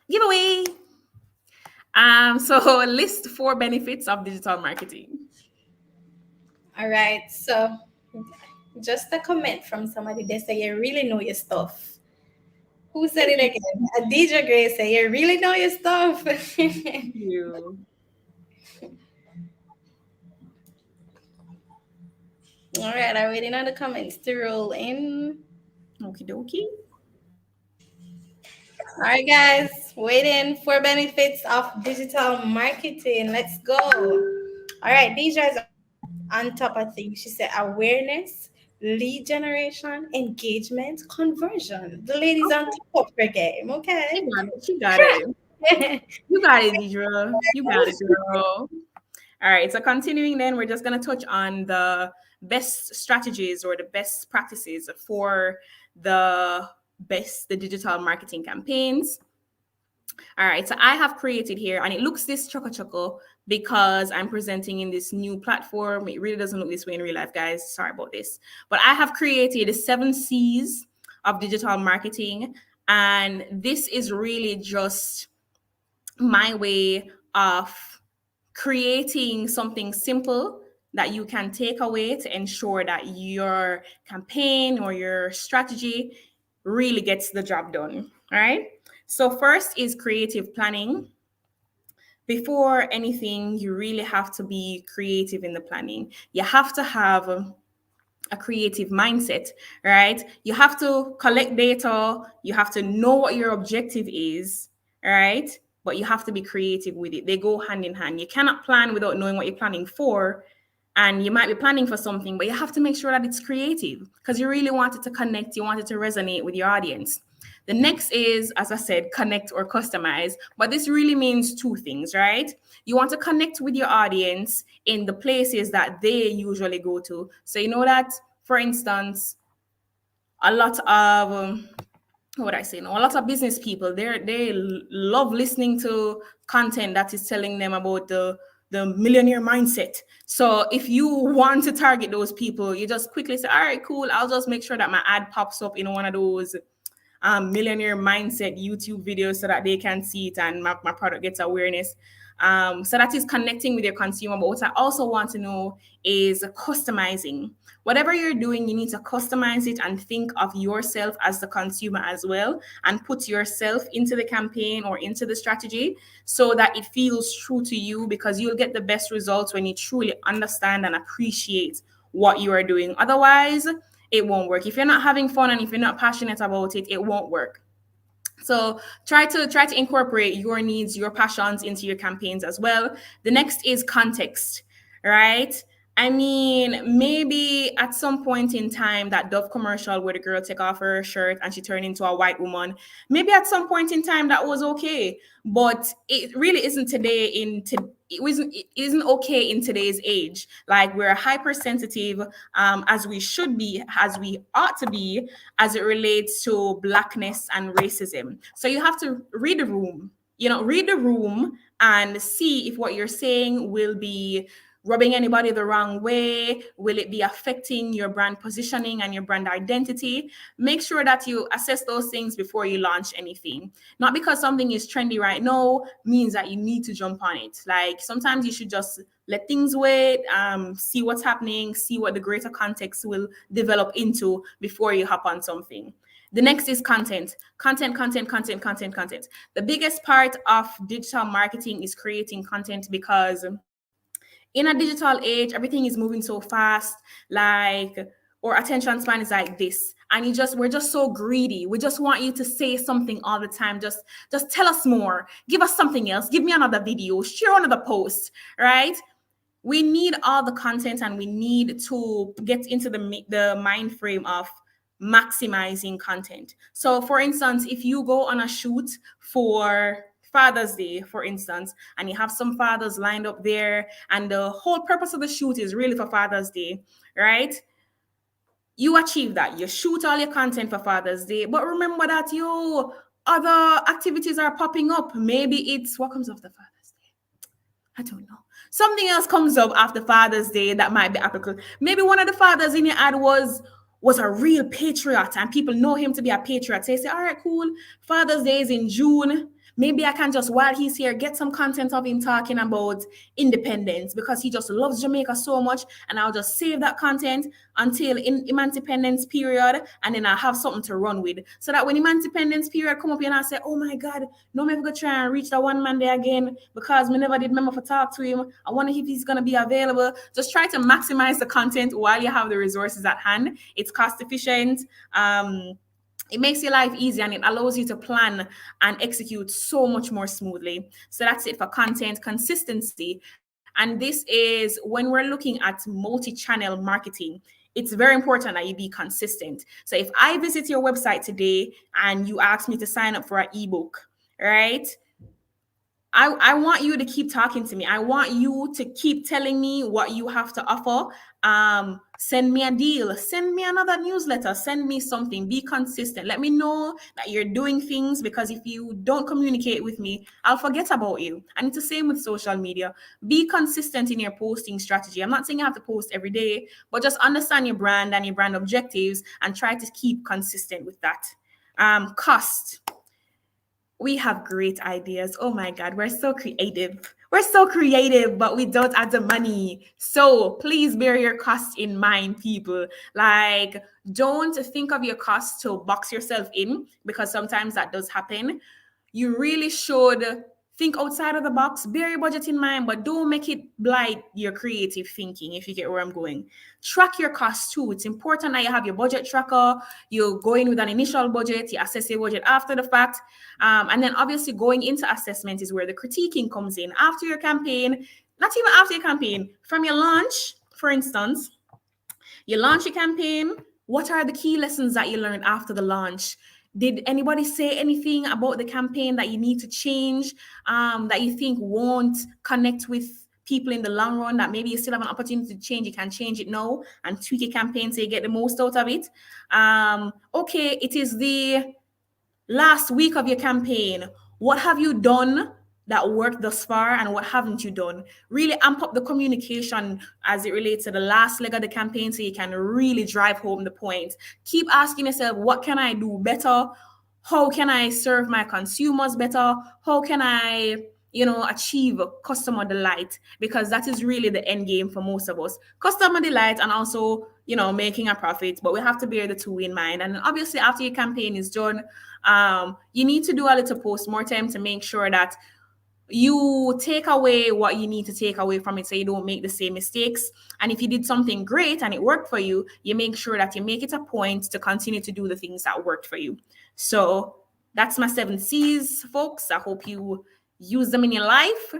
Giveaway. So list 4 benefits of digital marketing. All right, so just a comment from somebody. They say you really know your stuff. Who said it again? Adija Gray say you really know your stuff. Thank you. All right, I'm waiting on the comments to roll in. Okie dokie. All right, guys, waiting for benefits of digital marketing. Let's go. All right, Deja is on top of things. She said awareness, lead generation, engagement, conversion. The lady's on top of her game, okay? She got it. You got it, Deidre. You got it, girl. All right, so continuing then, we're just going to touch on the best strategies or the best practices for the digital marketing campaigns. All right, so I have created here, and it looks this choco, because I'm presenting in this new platform. It really doesn't look this way in real life, guys. Sorry about this. But I have created the 7 C's of digital marketing. And this is really just my way of creating something simple that you can take away to ensure that your campaign or your strategy really gets the job done. All right. So first is creative planning. Before anything, you really have to be creative in the planning. You have to have a creative mindset, right? You have to collect data. You have to know what your objective is, right? But you have to be creative with it. They go hand in hand. You cannot plan without knowing what you're planning for. And you might be planning for something, but you have to make sure that it's creative because you really want it to connect. You want it to resonate with your audience. The next is, as I said, connect or customize. But this really means 2 things, right? You want to connect with your audience in the places that they usually go to. So you know that, for instance, a lot of what would I say? No, a lot of business people, they love listening to content that is telling them about the millionaire mindset. So if you want to target those people, you just quickly say, all right, cool. I'll just make sure that my ad pops up in one of those millionaire mindset YouTube videos so that they can see it and my product gets awareness. So that is connecting with your consumer. But what I also want to know is customizing. Whatever you're doing, you need to customize it and think of yourself as the consumer as well and put yourself into the campaign or into the strategy so that it feels true to you, because you'll get the best results when you truly understand and appreciate what you are doing. Otherwise, it won't work. If you're not having fun and if you're not passionate about it, it won't work. So try to incorporate your needs, your passions into your campaigns as well. The next is context, right? I mean, maybe at some point in time, that Dove commercial where the girl take off her shirt and she turned into a white woman, maybe at some point in time that was okay, but it really isn't today. It isn't okay in today's age. Like, we're hypersensitive, as we should be, as we ought to be, as it relates to blackness and racism. So you have to read the room. Read the room and see if what you're saying will be rubbing anybody the wrong way. Will it be affecting your brand positioning and your brand identity? Make sure that you assess those things before you launch anything. Not because something is trendy right now means that you need to jump on it. Like, sometimes you should just let things wait, see what's happening, see what the greater context will develop into before you hop on something. The next is content. Content. The biggest part of digital marketing is creating content, because in a digital age, everything is moving so fast, like, or attention span is like this. And we're just so greedy. We just want you to say something all the time. Just tell us more. Give us something else. Give me another video. Share another post, right? We need all the content, and we need to get into the mind frame of maximizing content. So for instance, if you go on a shoot for Father's Day, for instance, and you have some fathers lined up there, and the whole purpose of the shoot is really for Father's Day, right? You achieve that. You shoot all your content for Father's Day, but remember that other activities are popping up. Maybe it's what comes after Father's Day. I don't know. Something else comes up after Father's Day that might be applicable. Maybe one of the fathers in your ad was a real patriot, and people know him to be a patriot. So you say, all right, cool. Father's Day is in June. Maybe I can just, while he's here, get some content of him talking about independence, because he just loves Jamaica so much. And I'll just save that content until independence period. And then I'll have something to run with. So that when independence period come up and I say, oh my God, no, I'm going to try and reach that one man there again, because we never did remember to talk to him. I wonder if he's going to be available. Just try to maximize the content while you have the resources at hand. It's cost efficient. It makes your life easy, and it allows you to plan and execute so much more smoothly. So that's it for content consistency. And this is when we're looking at multi-channel marketing. It's very important that you be consistent. So if I visit your website today and you ask me to sign up for an ebook, right? I want you to keep talking to me. I want you to keep telling me what you have to offer. Send me a deal. Send me another newsletter. Send me something. Be consistent. Let me know that you're doing things, because if you don't communicate with me, I'll forget about you. And it's the same with social media. Be consistent in your posting strategy. I'm not saying you have to post every day, but just understand your brand and your brand objectives and try to keep consistent with that. Cost. We have great ideas. Oh my God, we're so creative. We're so creative, but we don't have the money. So please bear your costs in mind, people. Like, don't think of your costs to box yourself in, because sometimes that does happen. You really should think outside of the box, bear your budget in mind, but don't make it blight your creative thinking, if you get where I'm going. Track your costs too. It's important that you have your budget tracker. You go in with an initial budget, you assess your budget after the fact. And then obviously going into assessment is where the critiquing comes in. After your campaign, not even after your campaign, from your launch, for instance, you launch your campaign. What are the key lessons that you learned after the launch? Did anybody say anything about the campaign that you need to change, that you think won't connect with people in the long run, that maybe you still have an opportunity to change? You can change it now and tweak your campaign so you get the most out of it. Okay, it is the last week of your campaign. What have you done that worked thus far, and what haven't you done? Really amp up the communication as it relates to the last leg of the campaign so you can really drive home the point. Keep asking yourself, what can I do better? How can I serve my consumers better? How can I, achieve customer delight? Because that is really the end game for most of us. Customer delight and also, making a profit. But we have to bear the two in mind. And obviously, after your campaign is done, you need to do a little post-mortem to make sure that you take away what you need to take away from it so you don't make the same mistakes. And if you did something great and it worked for you, you make sure that you make it a point to continue to do the things that worked for you. So that's my 7 C's, folks. I hope you use them in your life.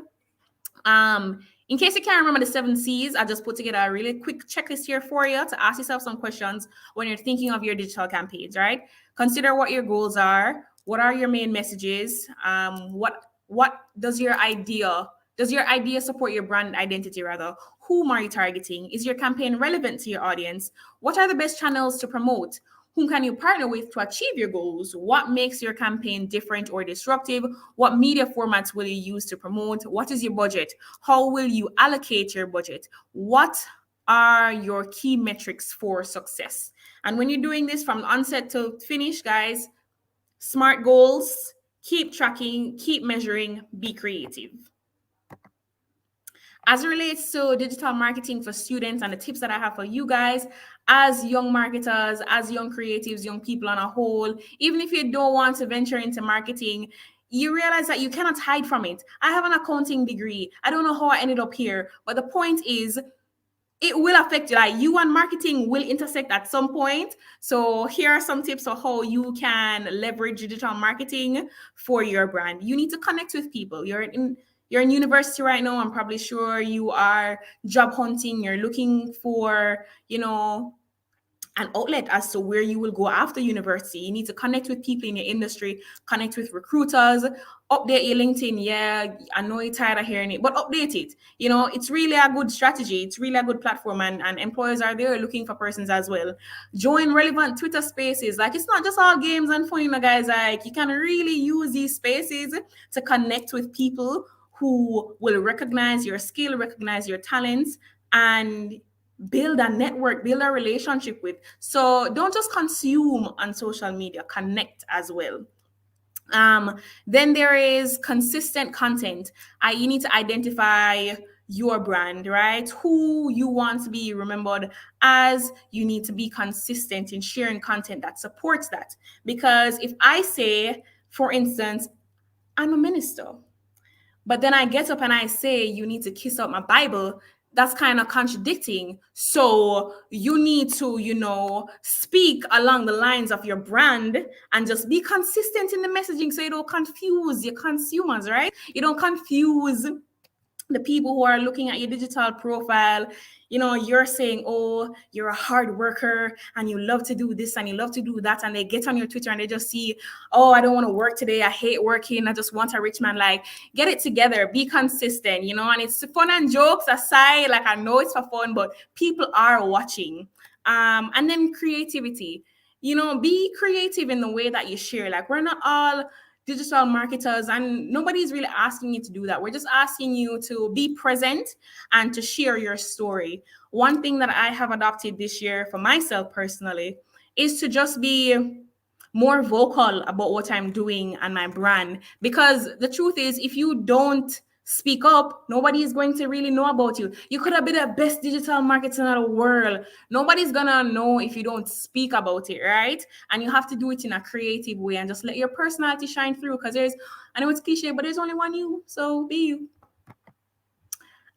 In case you can't remember the 7 C's, I just put together a really quick checklist here for you to ask yourself some questions when you're thinking of your digital campaigns, right? Consider what your goals are. What are your main messages? What does your idea support your brand identity rather? Whom are you targeting? Is your campaign relevant to your audience? What are the best channels to promote? Whom can you partner with to achieve your goals? What makes your campaign different or disruptive? What media formats will you use to promote? What is your budget? How will you allocate your budget? What are your key metrics for success? And when you're doing this from onset to finish, guys, SMART goals, keep tracking, keep measuring, be creative. As it relates to digital marketing for students and the tips that I have for you guys, as young marketers, as young creatives, young people on a whole, even if you don't want to venture into marketing, you realize that you cannot hide from it. I have an accounting degree. I don't know how I ended up here, but the point is, it will affect you. Like, you and marketing will intersect at some point. So here are some tips of how you can leverage digital marketing for your brand. You need to connect with people. You're in university right now. I'm probably sure you are job hunting. You're looking for, an outlet as to where you will go after university. You need to connect with people in your industry, connect with recruiters, update your LinkedIn. Yeah, I know you're tired of hearing it, but update it. It's really a good strategy. It's really a good platform, and employers are there looking for persons as well. Join relevant Twitter spaces. Like, it's not just all games and fun, guys. Like, you can really use these spaces to connect with people who will recognize your skill, recognize your talents, and build a network, build a relationship with. So don't just consume on social media, connect as well. Then there is consistent content. You need to identify your brand, right? Who you want to be remembered as. You need to be consistent in sharing content that supports that. Because if I say, for instance, I'm a minister, but then I get up and I say, you need to kiss up my Bible, that's kind of contradicting. So you need to, speak along the lines of your brand and just be consistent in the messaging so you don't confuse your consumers, right? You don't confuse the people who are looking at your digital profile, you're saying, oh, you're a hard worker and you love to do this and you love to do that. And they get on your Twitter and they just see, oh, I don't want to work today. I hate working. I just want a rich man. Like, get it together. Be consistent, and it's fun and jokes aside. Like, I know it's for fun, but people are watching. And then creativity, be creative in the way that you share. Like, we're not all digital marketers and nobody's really asking you to do that. We're just asking you to be present and to share your story. One thing that I have adopted this year for myself personally is to just be more vocal about what I'm doing and my brand, because the truth is, if you don't speak up, nobody is going to really know about you. You could have been the best digital marketer in the world. Nobody's gonna know if you don't speak about it, right? And you have to do it in a creative way and just let your personality shine through, because I know it's cliche, but there's only one you, so be you.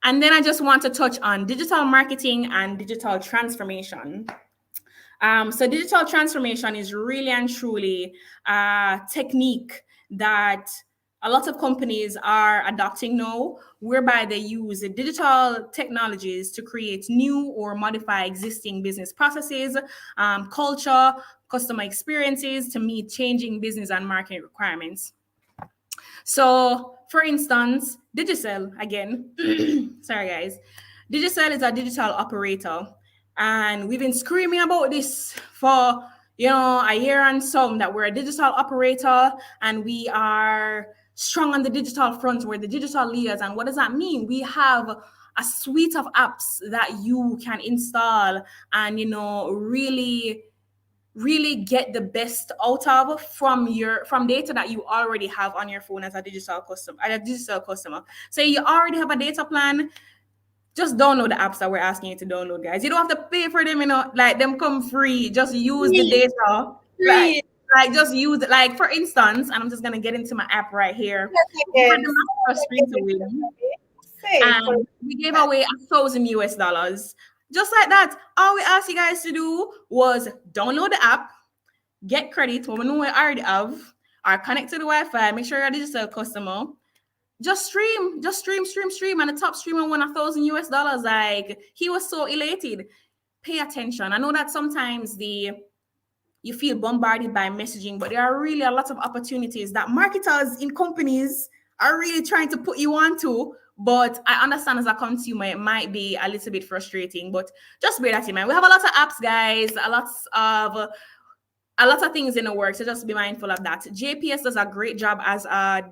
And then I just want to touch on digital marketing and digital transformation. So digital transformation is really and truly a technique that a lot of companies are adopting now, whereby they use digital technologies to create new or modify existing business processes, culture, customer experiences to meet changing business and market requirements. So, for instance, Digicel, again, sorry guys, Digicel is a digital operator, and we've been screaming about this for a year and some, that we're a digital operator and we are strong on the digital front. We're the digital leaders. And what does that mean? We have a suite of apps that you can install and really get the best out of from data that you already have on your phone as a digital customer. So you already have a data plan. Just download the apps that we're asking you to download, guys. You don't have to pay for them, like them come free. Just use the data. Like just use it. Like, for instance, and I'm just gonna get into my app right here. And we gave away $1,000 just like that. All we asked you guys to do was download the app, get credit, what we know we already have, or connect to the Wi-Fi, make sure you're a digital customer. Just stream, and the top streamer won $1,000. Like, he was so elated. Pay attention. I know that sometimes you feel bombarded by messaging, but there are really a lot of opportunities that marketers in companies are really trying to put you onto. But I understand as a consumer, it might be a little bit frustrating, but just bear that in mind. We have a lot of apps, guys, a lot of things in the works, so just be mindful of that. JPS does a great job as a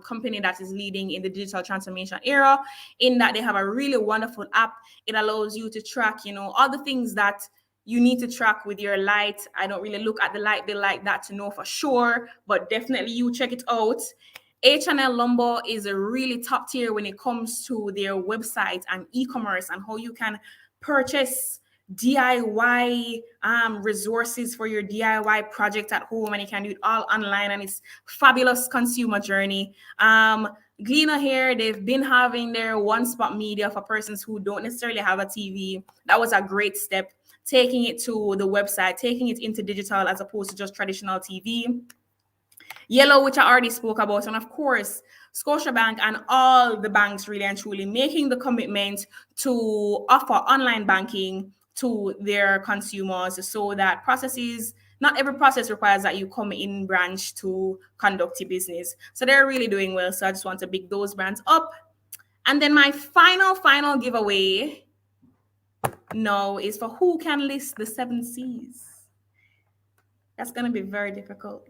company that is leading in the digital transformation era, in that they have a really wonderful app. It allows you to track, all the things that you need to track with your light. I don't really look at the light bill like that to know for sure, but definitely you check it out. H&L Lumber is a really top tier when it comes to their website and e-commerce and how you can purchase DIY resources for your DIY project at home, and you can do it all online, and it's fabulous consumer journey. Gleaner here, they've been having their one-spot media for persons who don't necessarily have a TV. That was a great step, taking it to the website, taking it into digital as opposed to just traditional TV. Yellow, which I already spoke about, and of course, Scotiabank and all the banks really and truly making the commitment to offer online banking to their consumers, so that not every process requires that you come in branch to conduct your business. So they're really doing well. So I just want to big those brands up. And then my final giveaway now is for who can list the 7 C's. That's going to be very difficult.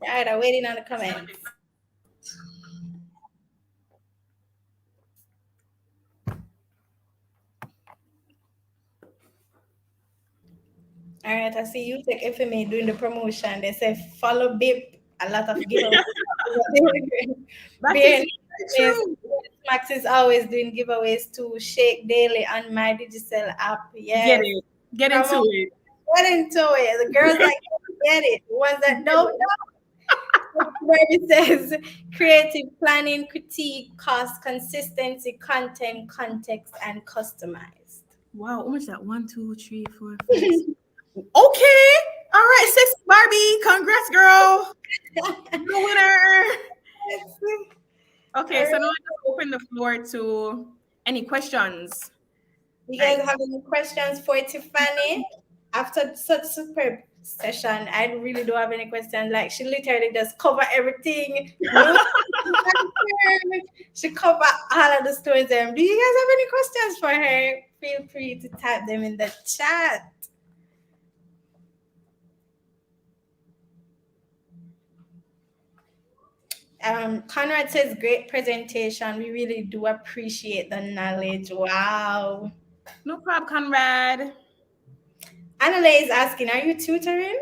Right, I'm waiting on the comments. All right, I see UTECH FMA doing the promotion. They say follow BIP, a lot of giveaways. Max is always doing giveaways to Shake Daily on my digital app. Yes. Get into it. Get into it. The girls that get it. The ones that don't know. Where it says creative planning, critique, cost, consistency, content, context, and customized. Wow, how much is that? 1, 2, 3, 4, 5. Okay. All right, Six Barbie, congrats, girl. The winner. Okay, so now I just open the floor to any questions. You Like, guys have any questions for Tiffany? After such superb session, I really don't have any questions. Like she literally just cover everything. No, she cover all of the stories. Do you guys have any questions for her? Feel free to type them in the chat. Conrad says, great presentation. We really do appreciate the knowledge. Wow. no problem, Conrad. Annalee is asking, are you tutoring?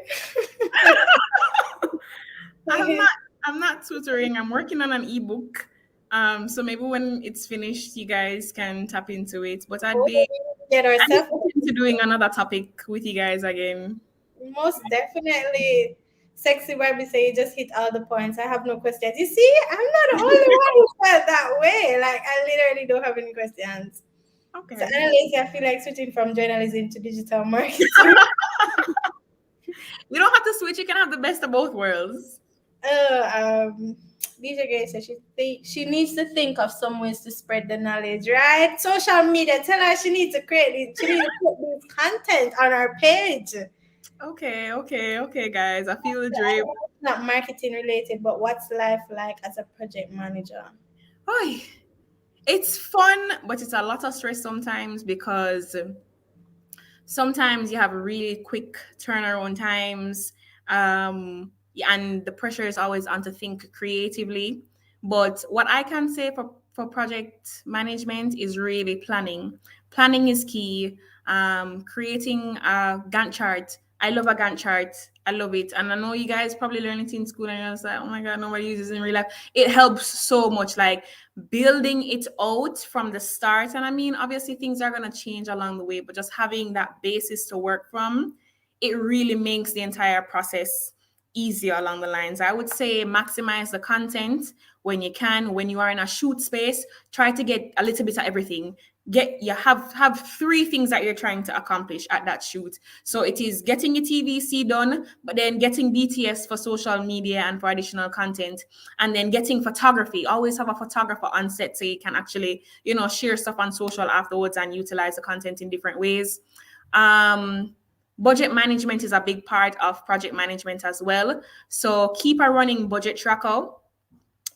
I'm not tutoring. I'm working on an ebook. So maybe when it's finished, you guys can tap into it. But I'd be open to doing another topic with you guys again. Most definitely. Sexy Barbie say you just hit all the points. I have no questions. You see, I'm not the only one who felt that way. Like I literally don't have any questions. Okay. So Annalise, I feel like switching from journalism to digital marketing. You don't have to switch. You can have the best of both worlds. DJ Grace says she needs to think of some ways to spread the knowledge, right? Social media, tell her she needs to create it. She needs to put this content on her page. Okay, guys. I feel the dream. It's not marketing related, but what's life like as a project manager? Oh, it's fun, but it's a lot of stress sometimes because sometimes you have really quick turnaround times. And the pressure is always on to think creatively. But what I can say for project management is really planning. Planning is key. Creating a Gantt chart. I love a Gantt chart. I love it. And I know you guys probably learn it in school and you're just like, oh my God, nobody uses it in real life. It helps so much, like building it out from the start. And I mean, obviously things are going to change along the way, but just having that basis to work from, it really makes the entire process easier along the lines. I would say maximize the content when you can. When you are in a shoot space, try to get a little bit of everything. Have three things that you're trying to accomplish at that shoot. So it is getting your TVC done, but then getting BTS for social media and for additional content, and then getting photography. Always have a photographer on set so you can actually, share stuff on social afterwards and utilize the content in different ways. Budget management is a big part of project management as well. So keep a running budget tracker.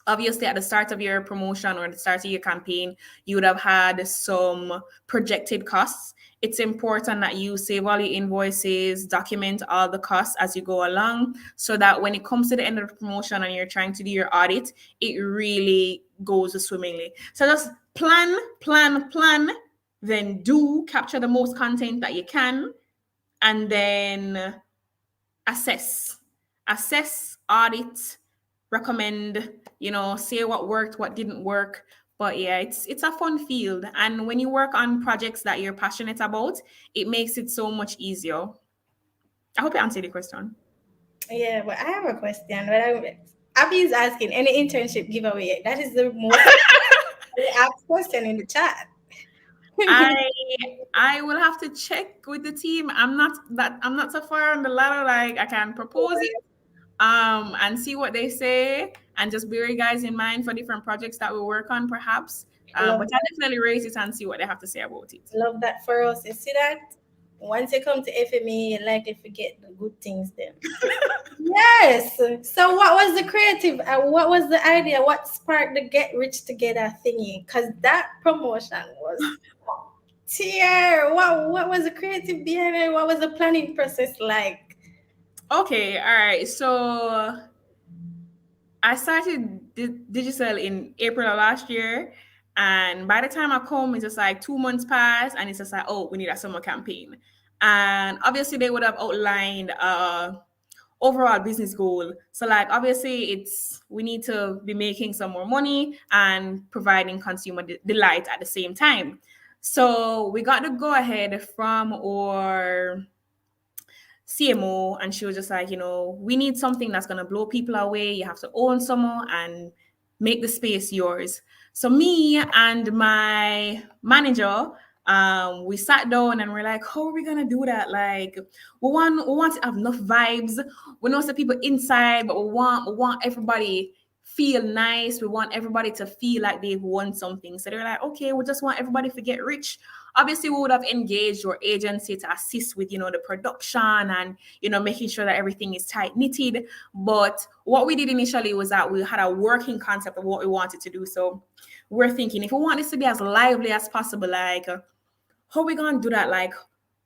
Obviously, at the start of your promotion or the start of your campaign, you would have had some projected costs. It's important that you save all your invoices, document all the costs as you go along, so that when it comes to the end of the promotion and you're trying to do your audit, it really goes swimmingly. So just plan, then capture the most content that you can, and then assess, audit, recommend, say what worked, what didn't work. But yeah, it's a fun field. And when you work on projects that you're passionate about, it makes it so much easier. I hope I answered the question. Yeah, but I have a question. But Abby is asking, any internship giveaway? That is the most asked question in the chat. I will have to check with the team. I'm not so far on the ladder, like I can propose it and see what they say, and just bear you guys in mind for different projects that we work on, perhaps. But I'll definitely raise it and see what they have to say about it. Love that for us. You see that? Once you come to FMA, you likely forget the good things then. Yes. So what was the creative? What was the idea? What sparked the Get Rich Together thingy? Because that promotion was tear. What was the creative behind it? What was the planning process like? Okay, all right. So I started digital in April of last year. And by the time I come, it's just like 2 months pass, and it's just like, oh, we need a summer campaign. And obviously they would have outlined overall business goal. So like, obviously we need to be making some more money and providing consumer delight at the same time. So we got the go ahead from our CMO, and she was just like, we need something that's going to blow people away. You have to own summer and make the space yours. So me and my manager, We sat down and we're like, how are we gonna do that? Like, we want to have enough vibes. We know some people inside, but we want everybody feel nice. We want everybody to feel like they've won something. So they're like, okay, we just want everybody to get rich. Obviously, we would have engaged your agency to assist with, the production and, making sure that everything is tight knitted. But what we did initially was that we had a working concept of what we wanted to do. So we're thinking, if we want this to be as lively as possible, like, how are we gonna do that? Like,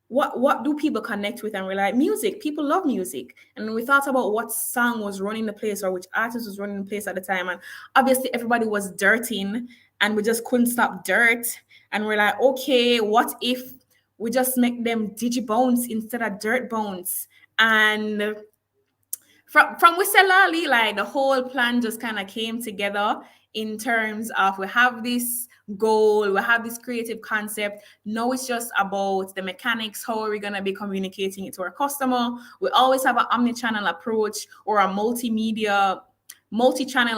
what do people connect with? And we're like, music. People love music. And we thought about what song was running the place or which artist was running the place at the time. And obviously everybody was dirting and we just couldn't stop dirt. And we're like, okay, what if we just make them digibones instead of dirt bones? And from Wiselali, like the whole plan just kind of came together in terms of we have this goal, we have this creative concept. Now it's just about the mechanics. How are we going to be communicating it to our customer? We always have an omni-channel approach or a multi-channel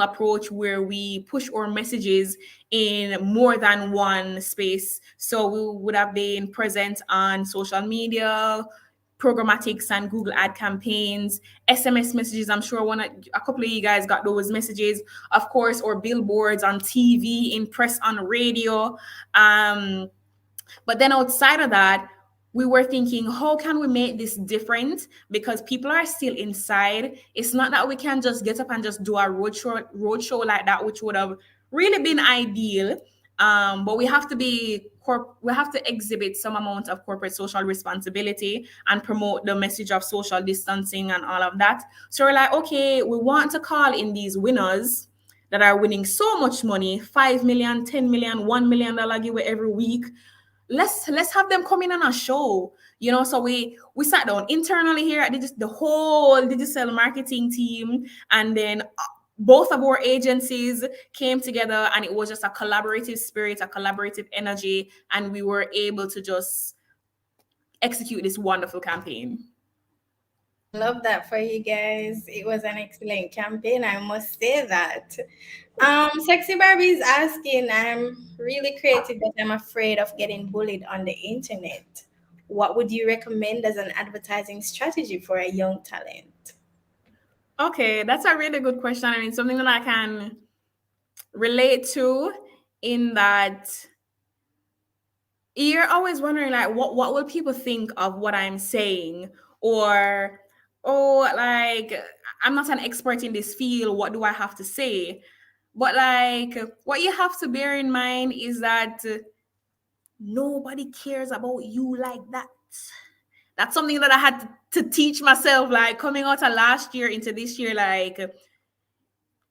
approach where we push our messages in more than one space. So we would have been present on social media, programmatics and Google ad campaigns, SMS messages. I'm sure a couple of you guys got those messages, of course, or billboards on TV, in press, on radio. But then outside of that, we were thinking, how can we make this different? Because people are still inside. It's not that we can just get up and just do a roadshow like that, which would have really been ideal. But we have to exhibit some amount of corporate social responsibility and promote the message of social distancing and all of that. So we're like, okay, we want to call in these winners that are winning so much money, 5 million, 10 million, $1 million giveaway every week. Let's have them come in on a show, so we sat down internally here at the whole digital marketing team, and then both of our agencies came together, and it was just a collaborative spirit, a collaborative energy, and we were able to just execute this wonderful campaign. Love that for you guys. It was an excellent campaign, I must say that. Sexy Barbie is asking, I'm really creative, but I'm afraid of getting bullied on the internet. What would you recommend as an advertising strategy for a young talent? Okay, that's a really good question. I mean, something that I can relate to, in that you're always wondering, like, what will people think of what I'm saying? Or, oh, like, I'm not an expert in this field. What do I have to say? But like, what you have to bear in mind is that nobody cares about you like that. That's something that I had to teach myself, like coming out of last year into this year. Like,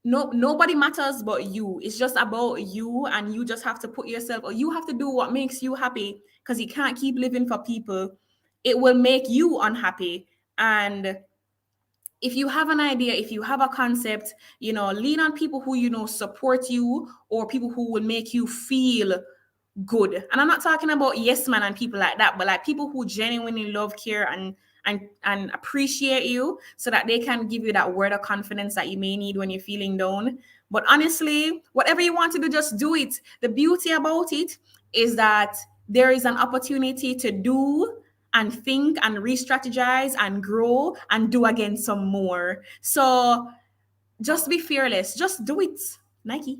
nobody matters but you. It's just about you, and you just have to put yourself, or you have to do what makes you happy, because you can't keep living for people. It will make you unhappy. And if you have an idea, if you have a concept, lean on people who, support you, or people who will make you feel good. And I'm not talking about yes man and people like that, but like people who genuinely love, care, and appreciate you, so that they can give you that word of confidence that you may need when you're feeling down. But honestly, whatever you want to do, just do it. The beauty about it is that there is an opportunity to do and think and re-strategize and grow and do again some more. So just be fearless. Just do it. Nike.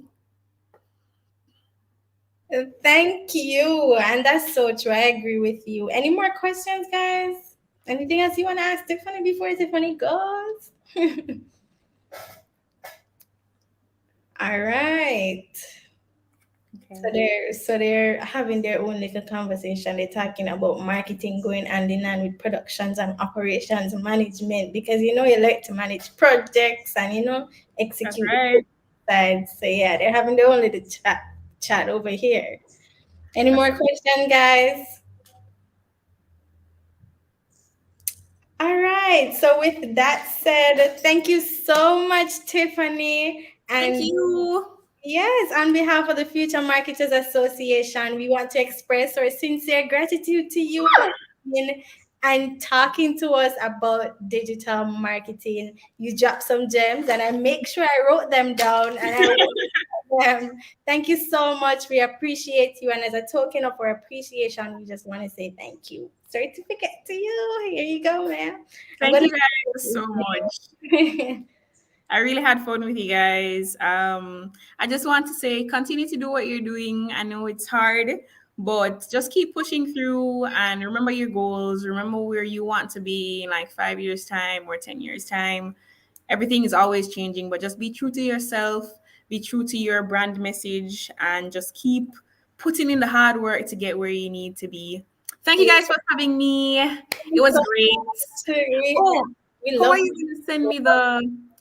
Thank you. And that's so true. I agree with you. Any more questions, guys? Anything else you want to ask Tiffany before Tiffany goes? All right. Okay. So they're having their own little conversation. They're talking about marketing going hand in hand with productions and operations management, because you like to manage projects and execute sides. So yeah, they're having their own little chat over here. Any more questions, guys? All right. So with that said, thank you so much, Tiffany. And thank you. Yes, on behalf of the Future Marketers Association, we want to express our sincere gratitude to you for being and talking to us about digital marketing. You dropped some gems, and I make sure I wrote them down, and I Thank you so much. We appreciate you. And as a token of our appreciation, we just want to say thank you. Certificate to you. Here you go, man. I'm Thank gonna you guys so much. I really had fun with you guys. I just want to say, continue to do what you're doing. I know it's hard, but just keep pushing through and remember your goals. Remember where you want to be in like 5 years' time or 10 years' time. Everything is always changing, but just be true to yourself, be true to your brand message, and just keep putting in the hard work to get where you need to be. Thank you guys for having me. It was great. Oh, we how are love you going to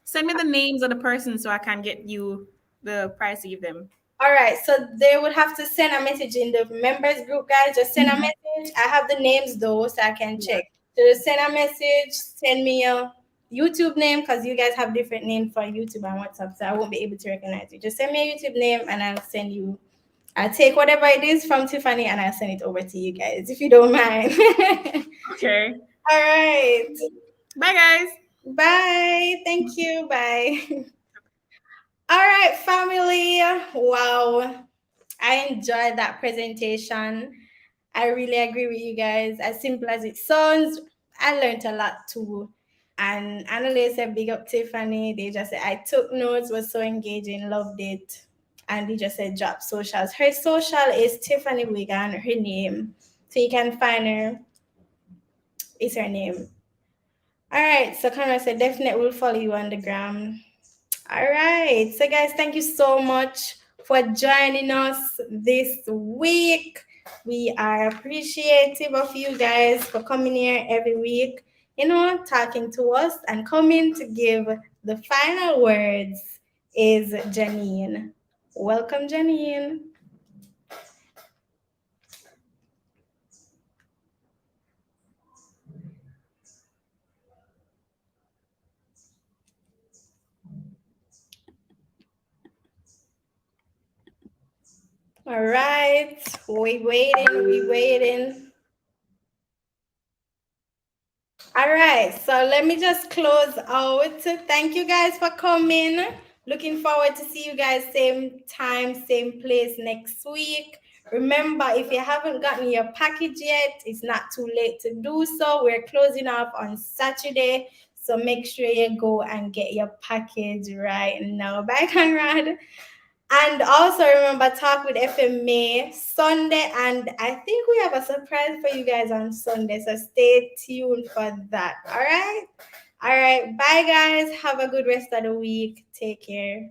send me the names of the person so I can get you the price to give them? All right, so they would have to send a message in the members group, guys. Just send a message. I have the names though, so I can check. So just send a message, send me a YouTube name because you guys have different names for YouTube and WhatsApp, so I won't be able to recognize you. Just send me a YouTube name and I'll send you. I'll take whatever it is from Tiffany and I'll send it over to you guys if you don't mind. Okay. All right. Bye, guys. Bye. Thank you. Bye. All right, family. Wow. I enjoyed that presentation. I really agree with you guys. As simple as it sounds, I learned a lot too. And Annalise said, big up Tiffany. They just said, I took notes, was so engaging, loved it. And they just said, drop socials. Her social is Tiffany Wiggan, her name. So you can find her. It's her name. All right. So Conrad said, definitely will follow you on the gram. All right. So, guys, thank you so much for joining us this week. We are appreciative of you guys for coming here every week, talking to us and coming to give the final words is Janine. Welcome, Janine. All right. We waiting. All right, so let me just close out. Thank you guys for coming. Looking forward to see you guys same time, same place next week. Remember, if you haven't gotten your package yet, it's not too late to do so. We're closing off on Saturday, so make sure you go and get your package right now. Bye, Conrad. And also remember, Talk with FMA Sunday, and I think we have a surprise for you guys on Sunday, so stay tuned for that. All right. Bye, guys. Have a good rest of the week. Take care.